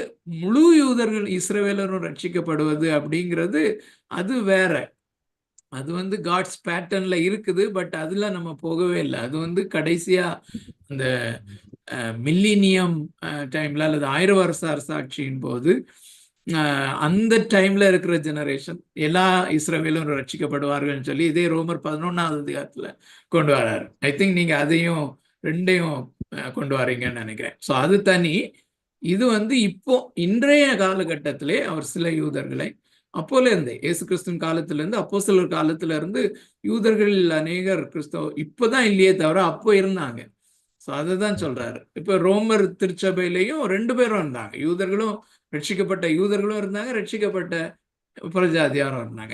முழு யூதர்கள் இஸ்ரவேலரும் ரட்சிக்கப்படுவது அப்படிங்கிறது அது வேற. அது காட்ஸ் பேட்டர்ன்ல இருக்குது. பட் அதுல நம்ம போகவே இல்லை. அது கடைசியா அந்த மில்லினியம் டைம்ல அல்லது 1000 வருஷ அரசாட்சியின் போது அந்த டைம்ல இருக்கிற ஜெனரேஷன் எல்லா இஸ்ரவேலும் ரட்சிக்கப்படுவார்கள் சொல்லி இதே ரோமர் 11வது அதிகாரத்துல கொண்டு வராரு. ஐ திங்க் நீங்க அதையும் 2ஐயும் கொண்டு வரீங்கன்னு நினைக்கிறேன். ஸோ அது தனி. இது இப்போ இன்றைய காலகட்டத்திலே அவர் சில யூதர்களை அப்போல இருந்து இயேசு கிறிஸ்துவின் காலத்துல இருந்து அப்போஸ்தலர் காலத்துல இருந்து யூதர்களில் அநேகர் கிறிஸ்தவ இப்பதான் இல்லையே தவிர அப்போ இருந்தாங்க. ஸோ அதுதான் சொல்றாரு. இப்ப ரோமர் திருச்சபையிலையும் 2 பேரும் இருந்தாங்க. யூதர்களும் ரட்சிக்கப்பட்ட யூதர்களும் இருந்தாங்க, ரட்சிக்கப்பட்ட புறஜாதியாரும் இருந்தாங்க.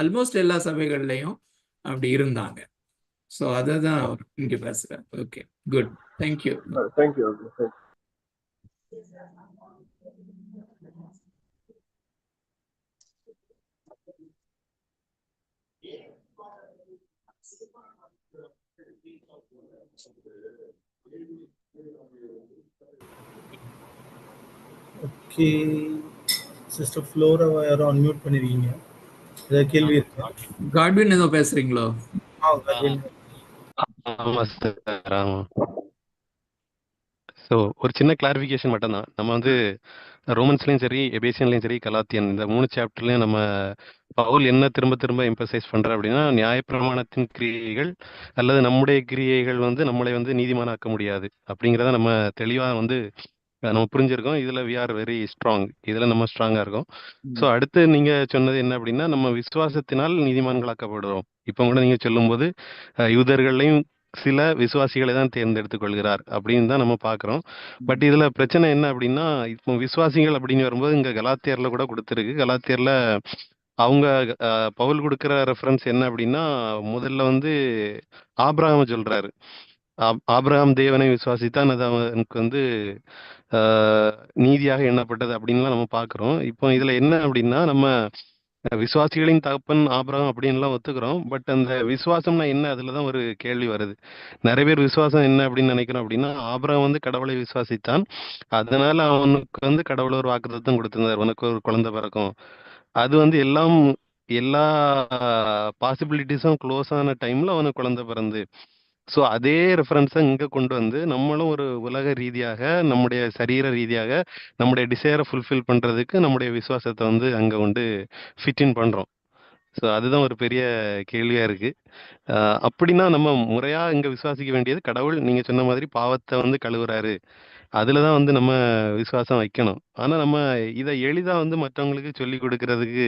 ஆல்மோஸ்ட் எல்லா சபைகள்லையும் அப்படி இருந்தாங்க. ஸோ அதை தான் அவர் இங்கே பேசுகிறார். Okay, good, thank you. Thank you. Okay, sister Flora யாரும் அன்மியூட் பண்ணிருக்கீங்க, ஏதாவது கேள்வி இருக்கா? காட்வின் ஏதோ பேசுறீங்களோ? ஆமா சார், ஆமா. ஸோ ஒரு சின்ன கிளாரிஃபிகேஷன் மட்டும்தான். நம்ம வந்து ரோமன்ஸ்லையும் சரி, எபேசியன்லையும் சரி, கலாத்தியன் இந்த 3 சாப்டர்லையும் நம்ம பவுல் என்ன திரும்ப திரும்ப எம்பசைஸ் பண்ற அப்படின்னா, நியாயப்பிரமாணத்தின் கிரியைகள் அல்லது நம்முடைய கிரியைகள் வந்து நம்மளை வந்து நீதிமானாக்க முடியாது அப்படிங்கிறத நம்ம தெளிவா வந்து நம்ம புரிஞ்சிருக்கோம். இதுல வி ஆர் வெரி ஸ்ட்ராங், இதுல நம்ம ஸ்ட்ராங்கா இருக்கோம். ஸோ அடுத்து நீங்க சொன்னது என்ன அப்படின்னா, நம்ம விசுவாசத்தினால் நீதிமான்களாக்கப்படுறோம். இப்போ கூட நீங்க சொல்லும்போது யூதர்களையும் சில விசுவாசிகளை தான் தேர்ந்தெடுத்துக் கொள்கிறார் அப்படின்னு தான் நம்ம பார்க்குறோம். பட் இதுல பிரச்சனை என்ன அப்படின்னா, இப்போ விசுவாசிகள் அப்படின்னு வரும்போது இங்க கலாத்தியர்ல கூட கொடுத்துருக்கு. கலாத்தியர்ல அவங்க பவுல் கொடுக்குற ரெஃபரன்ஸ் என்ன அப்படின்னா, முதல்ல வந்து ஆபிரகாம சொல்றாரு. ஆபிரகாம் தேவனை விசுவாசித்தான், அது அவனுக்கு வந்து நீதியாக எண்ணப்பட்டது அப்படின்லாம் நம்ம பார்க்குறோம். இப்போ இதுல என்ன அப்படின்னா, நம்ம விசுவாசிகளின் தகப்பன் ஆபிரகாம் அப்படின்லாம் ஒத்துக்கிறோம். பட் அந்த விசுவாசம்னா என்ன, அதுலதான் ஒரு கேள்வி வருது. நிறைய பேர் விசுவாசம் என்ன அப்படின்னு நினைக்கிறோம் அப்படின்னா, ஆபிரகாம் வந்து கடவுளை விசுவாசித்தான், அதனால அவனுக்கு வந்து கடவுள் ஒரு வாக்குத்தத்தம் கொடுத்திருந்தார், உனக்கு ஒரு குழந்தை பிறக்கும். அது வந்து எல்லா பாசிபிலிட்டிஸும் க்ளோஸ் ஆன டைம்ல அவனுக்கு குழந்தை பிறந்து, ஸோ அதே ரெஃபரன்ஸை இங்கே கொண்டு வந்து நம்மளும் ஒரு உலக ரீதியாக நம்முடைய சரீர ரீதியாக நம்முடைய டிசைரை ஃபுல்ஃபில் பண்ணுறதுக்கு நம்முடைய விசுவாசத்தை வந்து அங்கே வந்து ஃபிட்டின் பண்ணுறோம். ஸோ அதுதான் ஒரு பெரிய கேள்வியாக இருக்குது. அப்படின்னா நம்ம முறையாக இங்கே விசுவாசிக்க வேண்டியது, கடவுள் நீங்கள் சொன்ன மாதிரி பாவத்தை வந்து கழுவுறாரு, அதில் தான் வந்து நம்ம விசுவாசம் வைக்கணும். ஆனால் நம்ம இதை எளிதாக வந்து மற்றவங்களுக்கு சொல்லி கொடுக்கறதுக்கு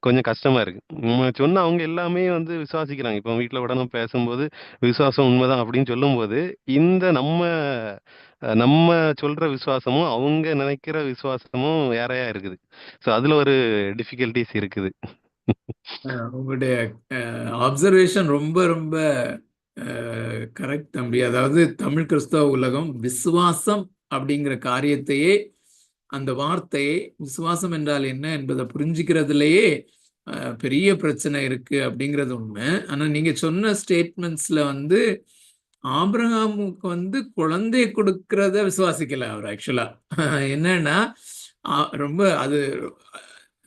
கொஞ்சம் கஷ்டமாக இருக்குது. நம்ம சொன்ன அவங்க எல்லாமே வந்து விசுவாசிக்கிறாங்க. இப்போ வீட்டில் கூட நம்ம பேசும்போது விசுவாசம் உண்மைதான் அப்படின்னு சொல்லும்போது, இந்த நம்ம சொல்கிற விசுவாசமும் அவங்க நினைக்கிற விசுவாசமும் வேறையா இருக்குது. ஸோ அதில் ஒரு டிஃபிகல்ட்டிஸ் இருக்குது. உங்களுடைய அப்சர்வேஷன் ரொம்ப ரொம்ப கரெக்ட் தம்பி. அதாவது தமிழ் கிறிஸ்தவ உலகம் விசுவாசம் அப்படிங்கிற காரியத்தையே, அந்த வார்த்தையை விசுவாசம் என்றால் என்ன என்பதை புரிஞ்சுக்கிறதுலையே பெரிய பிரச்சனை இருக்கு அப்படிங்கிறது உண்மை. ஆனா நீங்க சொன்ன ஸ்டேட்மெண்ட்ஸ்ல வந்து ஆபிரகாமுக்கு வந்து குழந்தை கொடுக்கறத விசுவாசிக்கல அவர். ஆக்சுவலா என்னன்னா ரொம்ப அது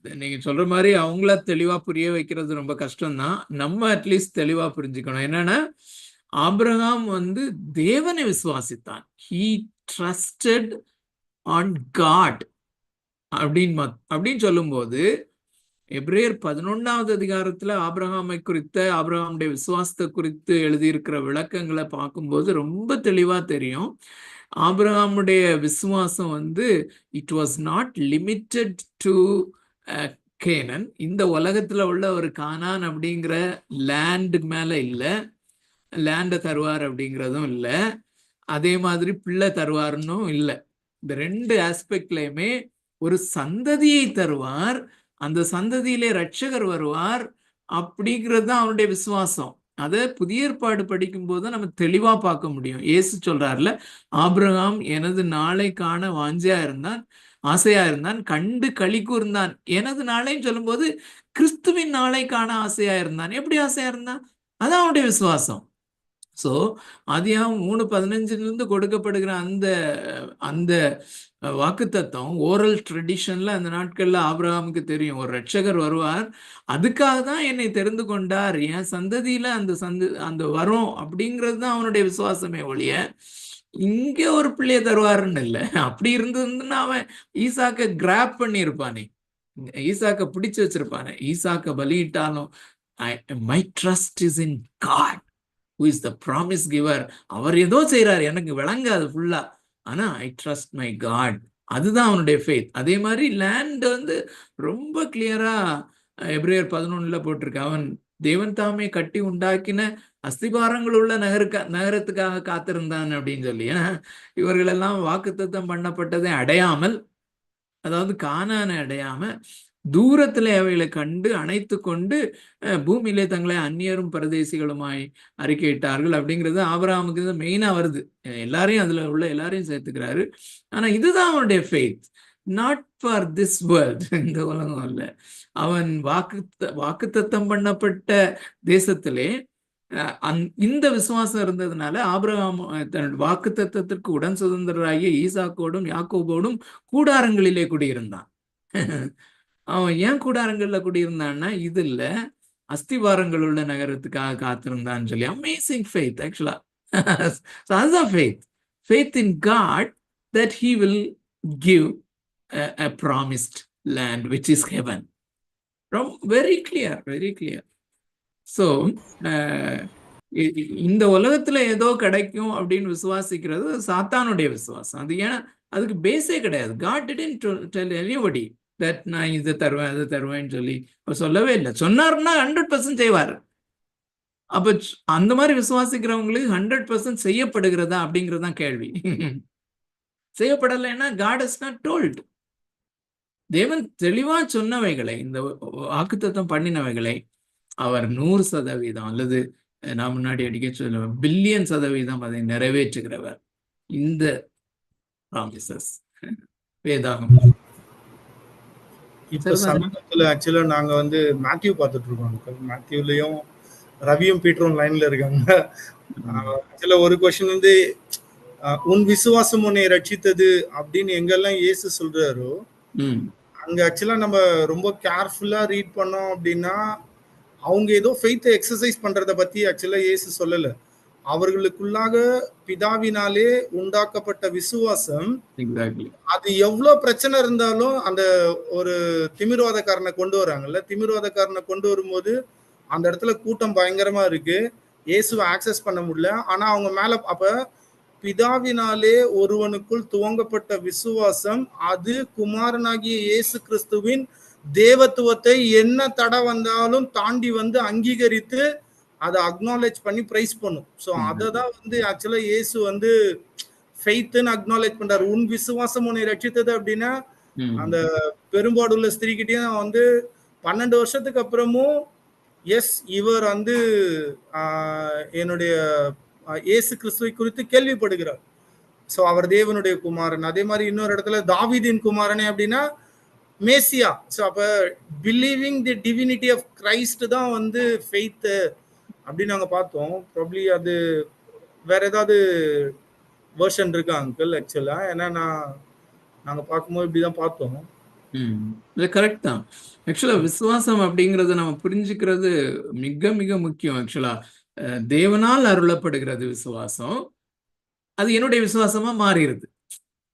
நீங்க சொல்ற மாதிரி அவங்கள தெளிவா புரிய வைக்கிறது ரொம்ப கஷ்டம்தான். நம்ம அட்லீஸ்ட் தெளிவா புரிஞ்சுக்கணும். என்னன்னா ஆபிரகாம் வந்து தேவனை விசுவாசித்தான். he trusted on God அப்படின்னு சொல்லும்போது, எபிரேயர் 11வது அதிகாரத்துல ஆபிரகாமை குறித்த, ஆபிரகாமுடைய விசுவாசத்தை குறித்து எழுதியிருக்கிற விளக்கங்களை பார்க்கும்போது ரொம்ப தெளிவா தெரியும். ஆபிரகாமுடைய விசுவாசம் வந்து it was not limited to Canaan, இந்த உலகத்துல உள்ள ஒரு கானான் அப்படிங்கிற லேண்டு மேல இல்லை, லேண்டை தருவார் அப்படிங்கிறதும் இல்லை, அதே மாதிரி பிள்ளை தருவார்னும் இல்லை. இந்த 2 ஆஸ்பெக்ட்லயுமே ஒரு சந்ததியை தருவார், அந்த சந்ததியிலே ரட்சகர் வருவார் அப்படிங்கிறது தான் அவனுடைய விசுவாசம். அதை புதிய ஏற்பாடு படிக்கும் போது நம்ம தெளிவா பார்க்க முடியும். இயேசு சொல்றாருல, ஆபிரகாம் எனது நாளை காண வாஞ்சையா இருந்தான், ஆசையா இருந்தான், கண்டு களி கூர்ந்தான். எனது நாளைன்னு சொல்லும்போது கிறிஸ்துவின் நாளை காண ஆசையா இருந்தான். எப்படி ஆசையா இருந்தான்? அதான் அவனுடைய விசுவாசம். ஸோ ஆதியாகமம் 3:15 கொடுக்கப்படுகிற அந்த அந்த வாக்குத்தத்தம் ஓரல் ட்ரெடிஷன்ல அந்த நாட்கள்ல ஆபிரகாமுக்கு தெரியும், ஒரு ரட்சகர் வருவார், அதுக்காக தான் என்னை தெரிந்து கொண்டார், என் சந்ததியில அந்த வரும் அப்படிங்கிறது தான் அவனுடைய விசுவாசமே ஒழிய இங்க ஒரு பிள்ளைய தருவாருன்னு இல்லை. அப்படி இருந்ததுன்னா அவன் ஈசாக்க கிராப் பண்ணியிருப்பானே, ஈசாக்க பிடிச்சு வச்சிருப்பானே. ஈசாக்க பலியிட்டாலும் my trust is in God who is the promise giver. அவர் ஏதோ செய்யறாரு, எனக்கு விளங்காது ஃபுல்லா, ஆனா ஐ ட்ரஸ்ட் மை காட். அதுதான் அவனுடைய ஃபெய்த். அதே மாதிரி லேண்ட் வந்து ரொம்ப கிளியரா எபிரேயர் 11 போட்டிருக்கு, அவன் தேவன் தாமே கட்டி உண்டாக்கின அஸ்திபாரங்கள் உள்ள நகரத்துக்காக காத்திருந்தான் அப்படின்னு சொல்லி. ஏன்னா இவர்கள் எல்லாம் வாக்குத்தத்தம் பண்ணப்பட்டதை அடையாமல், அதாவது கானானை அடையாம தூரத்திலே அவைகளை கண்டு அணைத்து கொண்டு பூமியிலே தங்களை அந்நியரும் பரதேசிகளுமாய் அறிக்கையிட்டார்கள் அப்படிங்கிறது ஆபிரகாமுக்கு மெயினா வருது. எல்லாரையும் அதுல உள்ள எல்லாரையும் சேர்த்துக்கிறாரு. ஆனா இதுதான் அவனுடைய faith, not for this world, இந்த உலகம் அல்ல. அவன் வாக்குத்தத்தம் பண்ணப்பட்ட தேசத்திலே இந்த விசுவாசம் இருந்ததுனால ஆபிரகாம் தன்னுடைய வாக்குத்தத்தத்திற்கு உடன் சுதந்திரராகிய ஈசாக்கோடும் யாக்கோபோடும் கூடாரங்களிலே குடியிருந்தான். அவன் ஏன் கூடாரங்கள்ல குடியிருந்தான்னா இது இல்ல, அஸ்திவாரங்கள் உள்ள நகரத்துக்காக காத்திருந்தான்னு சொல்லி. அமேசிங் ஃபெய்த் ஆக்சுவலா. அதுதான் faith in God that he will give a promised land which is heaven. Very clear, very clear. So இந்த உலகத்துல ஏதோ கிடைக்கும் அப்படின்னு விசுவாசிக்கிறது சாத்தானுடைய விசுவாசம். அது ஏன்னா அதுக்கு பேஸே கிடையாது. God didn't tell anybody that நான் இதை தருவேன் அதை தருவேன்னு சொல்லி அவர் சொல்லவே இல்லை. சொன்னார்னா 100% செய்வார். அப்ப அந்த மாதிரி விசுவாசிக்கிறவங்களுக்கு 100% செய்யப்படுகிறதா அப்படிங்கிறது தான் கேள்வி. செய்யப்படலைன்னா God has not told. தேவன் தெளிவா சொன்னவைகளை, இந்த வாக்குத்தத்தம் பண்ணினவைகளை அவர் 100% அல்லது நான் முன்னாடி அடிக்க சொல்லுவேன் பில்லியன் சதவீதம் அதை நிறைவேற்றுகிறவர். இந்த ப்ராமிசஸ் வேதாகம். இப்ப சமீபத்துல ஆக்சுவலா நாங்க வந்து மேத்யூ பார்த்துட்டு இருக்கோம். மேத்யூலயும் ரவியும் பீட்டரும் லைன்ல இருக்காங்க. ஆக்சுவலா ஒரு கொஸ்டின் வந்து உன் விசுவாசம் உன்னை ரட்சித்தது அப்படின்னு எங்கெல்லாம் இயேசு சொல்றாரோ அங்க ஆக்சுவலா நம்ம ரொம்ப கேர்ஃபுல்லா ரீட் பண்ணோம் அப்படின்னா அவங்க ஏதோ ஃபெய்த்தை எக்ஸசைஸ் பண்றத பத்தி ஆக்சுவலா இயேசு சொல்லல. அவர்களுக்குள்ளாக பிதாவினாலே உண்டாக்கப்பட்ட விசுவாசம், அது எவ்வளவு பிரச்சனை இருந்தாலும் அந்த ஒரு திமிர்வாதக்காரனை கொண்டு வராங்கல்ல, திமிர்வாதக்காரனை கொண்டு வரும்போது அந்த இடத்துல கூட்டம் பயங்கரமா இருக்கு, இயேசுவை ஆக்சஸ் பண்ண முடியல. ஆனா அவங்க மேல அப்ப பிதாவினாலே ஒருவனுக்குள் துவங்கப்பட்ட விசுவாசம் அது குமாரனாகிய இயேசு கிறிஸ்துவின் தேவத்துவத்தை என்ன தடை வந்தாலும் தாண்டி வந்து அங்கீகரித்து அதை அக்னாலேஜ் பண்ணி பிரைஸ் பண்ணும். ஸோ அதை தான் வந்து ஆக்சுவலா இயேசு வந்து ஃபெய்த்னு அக்னாலேஜ் பண்றாரு. உன் விசுவாசம் உன்னை ரட்சித்தது அப்படின்னா அந்த பெரும்பாடுள்ள ஸ்திரீகிட்டையும் வந்து 12 வருஷத்துக்கு அப்புறமும் எஸ் இவர் வந்து என்னுடைய இயேசு கிறிஸ்துவை குறித்து கேள்விப்படுகிறார். ஸோ அவர் தேவனுடைய குமாரன். அதே மாதிரி இன்னொரு இடத்துல தாவீதின் குமாரனே அப்படின்னா மேசியா. ஸோ அப்ப believing the divinity of Christ தான் வந்து ஃபெய்த் அப்படின்னு நாங்க பார்த்தோம். ப்ராபப்லி அது வேற ஏதாவது வெர்ஷன் இருக்கா அங்கிள்? ஆக்சுவலா ஏன்னா நாங்க பார்க்கும்போது இப்படிதான் பார்த்தோம். இல்லை, கரெக்ட் தான். ஆக்சுவலா விசுவாசம் அப்படிங்கறத நம்ம புரிஞ்சுக்கிறது மிக மிக முக்கியம். ஆக்சுவலா தேவனால் அருளப்படுகிறது விசுவாசம், அது என்னுடைய விசுவாசமா மாறிடுது.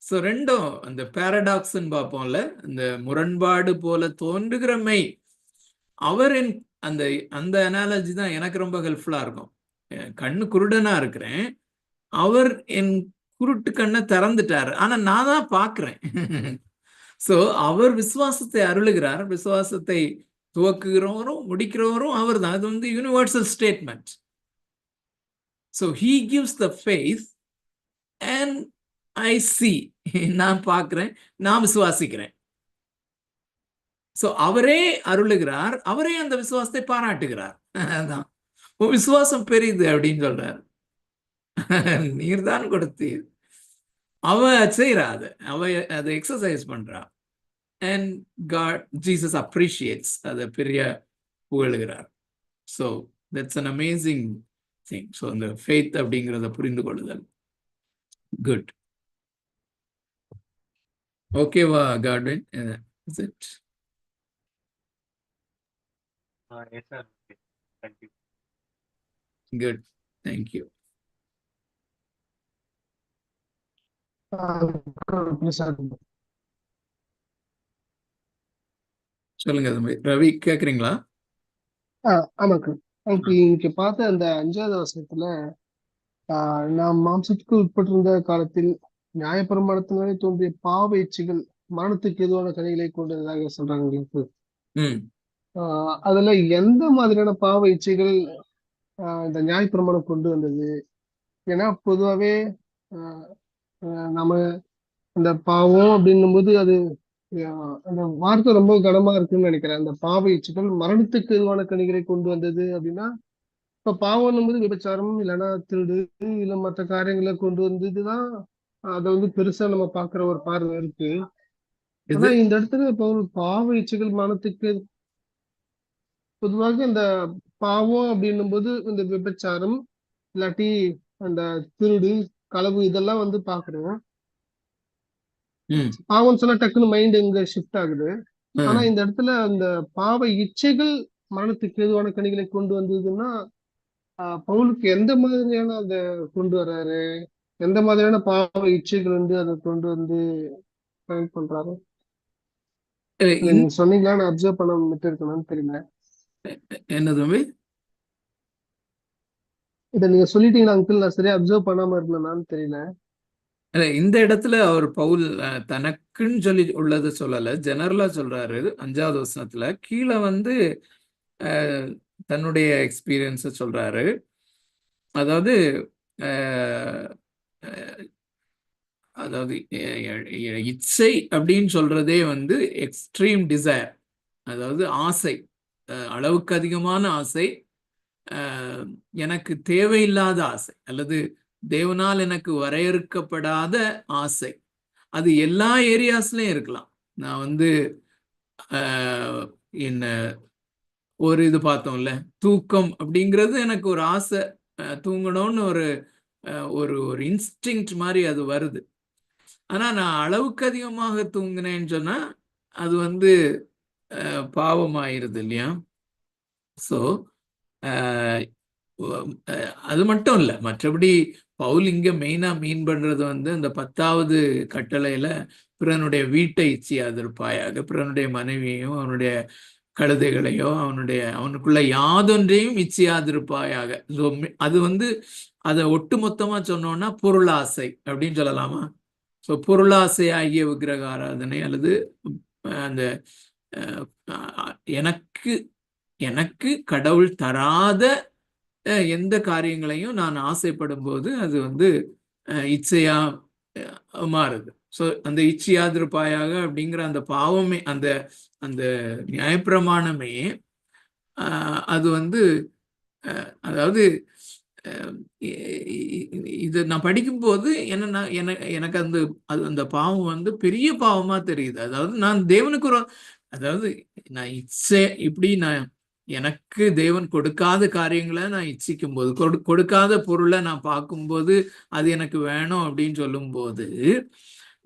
ஸோ ரெண்டும் அந்த பேரடாக்ஸ்ன்னு பார்ப்போம்ல, இந்த முரண்பாடு போல தோன்றுகிற மெய். அவர் அந்த அந்த அனாலஜி தான் எனக்கு ரொம்ப ஹெல்ப்ஃபுல்லா இருக்கும். கண்ணு குருடனா இருக்கிறேன், அவர் என் குருட்டு கண்ணை திறந்துட்டாரு, ஆனா நான் தான் பார்க்கிறேன். ஸோ அவர் விசுவாசத்தை அருளுகிறார், விசுவாசத்தை துவக்குகிறவரும் முடிக்கிறவரும் அவர் தான். அது வந்து universal statement. So he gives the faith and I C, நான் பார்க்கிறேன், நான் விசுவாசிக்கிறேன். ஸோ அவரே அருளுகிறார், அவரே அந்த விசுவாசத்தை பாராட்டுகிறார். அதான் விசுவாசம் பெரிது அப்படின்னு சொல்றார். நீர் தான் கொடுத்தீர், அவ செய்யறா, அவ அதை எக்ஸசைஸ் பண்றா. அண்ட் காட் ஜீசஸ் அப்ரிஷியேட்ஸ், அதை பெரிய புகழுகிறார். So that's an amazing thing. So அந்த ஃபெய்த் அப்படிங்கிறத புரிந்து கொள்ளுதல். குட். ஓகேவா Godwin? Is it? Yes, sir. Okay. Thank you. Good. Thank you. சொல்லுங்க தம்பி. ரவி கேக்குறீங்களா? ஆமாக்கு. இங்க பார்த்த அந்த 5வது வசனத்துல நாம் மாம்சத்துக்கு உட்பட்டிருந்த காலத்தில் நியாயப்பிரமாணத்தினாலே தோன்றிய பாவ இச்சைகள் மரணத்துக்கு எதுவான கனிகளை கொண்டதாக சொல்றாங்க உங்களுக்கு. அதுல எந்த மாதிரியான பாவ இச்சைகள் இந்த நியாயப்பிரமாணம் கொண்டு வந்தது? ஏன்னா பொதுவாகவே நம்ம அந்த பாவம் அப்படின்னும் போது அது அந்த வார்த்தை ரொம்ப கனமா இருக்குன்னு நினைக்கிறேன். அந்த பாவ இச்சைகள் மரணத்துக்கு ஏதுவான கனிகளை கொண்டு வந்தது அப்படின்னா, இப்ப பாவம் போது விபச்சாரம் இல்லைன்னா திருடு இல்ல மற்ற காரியங்களை கொண்டு வந்ததுதான் அதை வந்து பெருசா நம்ம பாக்குற ஒரு பார்வை இருக்கு. ஆனா இது இந்த இடத்துல இப்போ ஒரு பாவ இச்சைகள் மனத்துக்கு பொதுவாக இந்த பாவம் அப்படின்னும் போது இந்த விபச்சாரம் இல்லாட்டி அந்த திருடு களவு இதெல்லாம் வந்து பாக்குறோம். ம் பாவம் சொன்னா டக்குன்னு மைண்ட் எங்க ஷிஃப்ட் ஆகுது. ஆ. ஆனா இந்த இடத்துல அந்த பாவ இச்சைகள் மரணத்துக்கு ஏதுவான கனிகளை கொண்டு வந்ததுன்னா பவுலுக்கு எந்த மாதிரியான அதை கொண்டு வர்றாரு, எந்த மாதிரியான பாவ இச்சைகள் வந்து அதை கொண்டு வந்து find பண்றாரு? இல்ல, இல்ல நீங்க சொன்னீங்களா, நான் அப்சர்வ் பண்ண விட்டு இருக்கணும்னு தெரியல. என்ன தம்பி? இதை நீங்க சொல்லிட்டீங்களா அங்கிள்? நான் சரியா அப்சர்வ் பண்ணாம இருந்தேனான்னு தெரியல. இல்ல, இந்த இடத்துல அவர் பவுல் தனக்குன்னு சொல்லி உள்ளது சொல்லல, ஜெனரலா சொல்றாரு. 5வது வசனத்துல கீழே வந்து அஹ், தன்னுடைய எக்ஸ்பீரியன்ஸ சொல்றாரு. அதாவது அஹ், அஹ், அதாவது இச்சை அப்படின்னு சொல்றதே வந்து எக்ஸ்ட்ரீம் டிசைர், அதாவது ஆசை, அளவுக்கு அதிகமான ஆசை, அஹ், எனக்கு தேவையில்லாத ஆசை, அல்லது தேவனால் எனக்கு வரையறுக்கப்படாத ஆசை. அது எல்லா ஏரியாஸ்லயும் இருக்கலாம். நான் வந்து என்ன ஒரு இது பார்த்தோம்ல, தூக்கம் அப்படிங்கிறது எனக்கு ஒரு ஆசை, தூங்கணும்னு ஒரு ஒரு ஒரு இன்ஸ்டிங்க்ட் மாதிரி அது வருது. ஆனா நான் அளவுக்கு அதிகமாக தூங்கினேன்னு சொன்னா அது வந்து பாவமாயிருது இல்லையா? ஸோ அது மட்டும் இல்லை, மற்றபடி பவுல் இங்க மெயினா மீன் பண்றது வந்து அந்த 10வது கட்டளையில பிறனுடைய வீட்டை இச்சையாதிருப்பாயாக, பிறனுடைய மனைவியையும் அவனுடைய கழுதைகளையோ அவனுக்குள்ள யாதொன்றையும் இச்சையாதிருப்பாயாக. So, அது வந்து அதை ஒட்டுமொத்தமா சொன்னோம்னா பொருளாசை அப்படின்னு சொல்லலாமா? ஸோ பொருளாசை ஆகிய விக்கிரக ஆராதனை, அல்லது அந்த எனக்கு எனக்கு கடவுள் தராத எந்த காரியங்களையும் நான் ஆசைப்படும் போது அது வந்து இச்சையா மாறுது. ஸோ அந்த இச்சையாதிருப்பாயாக அப்படிங்கிற அந்த பாவமே, அந்த அந்த நியாயப்பிரமாணமே அது வந்து அதாவது இது நான் படிக்கும்போது என்னன்னா எனக்கு அந்த பாவம் வந்து பெரிய பாவமா தெரியுது. அதாவது நான் தேவனுக்கு அதாவது நான் இச்சை இப்படி நான் எனக்கு தேவன் கொடுக்காத காரியங்களை நான் இச்சிக்கும் போது, கொடுக்காத பொருளை நான் பார்க்கும்போது அது எனக்கு வேணும் அப்படின்னு சொல்லும்போது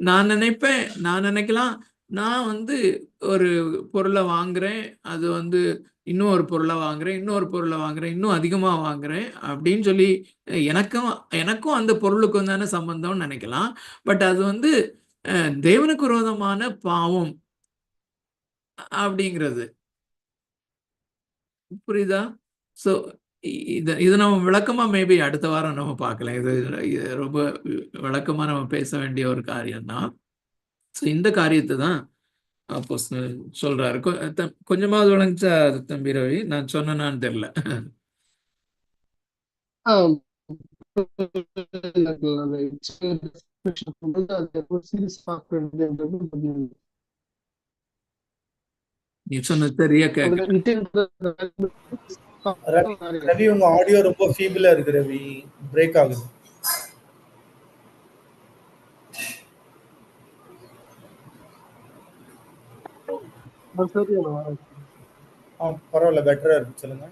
நான் நினைக்கலாம், நான் வந்து ஒரு பொருளை வாங்குறேன், அது வந்து இன்னொரு பொருளை வாங்குறேன், இன்னொரு பொருளை வாங்குறேன், இன்னும் அதிகமா வாங்குறேன் அப்படின்னு சொல்லி எனக்கும் அந்த பொருளுக்கும் தானே சம்பந்தம்னு நினைக்கலாம். பட் அது வந்து தேவனுக்கு விரோதமான பாவம் அப்படிங்கிறது புரியுதா? ஸோ இது நம்ம விளக்கமா மேபி அடுத்த வாரம் நம்ம பார்க்கலாம். இது ரொம்ப விளக்கமா நம்ம பேச வேண்டிய ஒரு காரியம் தான். ஸோ இந்த காரியத்தை தான் அப்போ சொல்றாரு. கொஞ்சமாவது விளங்குச்சா தம்பி ரவி? நான் சொன்னேனான்னு தெரியல. நீ சொன்ன சரியா கேட்க. ரவி உங்க ஆடியோ ரொம்ப ஃபீபிளா இருக்கு ரவி, பிரேக் ஆகுது. பரவாயில்ல, பெட்டரா இருக்கு, சொல்லுங்க.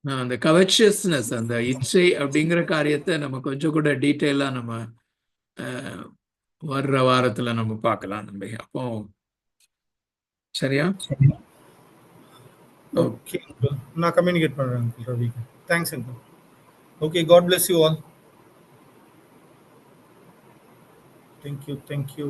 அந்த கவர்ஷியஸ்னஸ், அந்த இச்சை அப்படிங்கிற காரியத்தை நம்ம கொஞ்சம் கூட டீட்டெயிலா நம்ம வர்ற வாரத்துல நம்ம பார்க்கலாம் நம்ம. அப்போ சரியா? ஓகே, நான் கம்யூனிகேட் பண்றேன் Ravi. Thanks uncle. Okay, God bless you all. Thank you.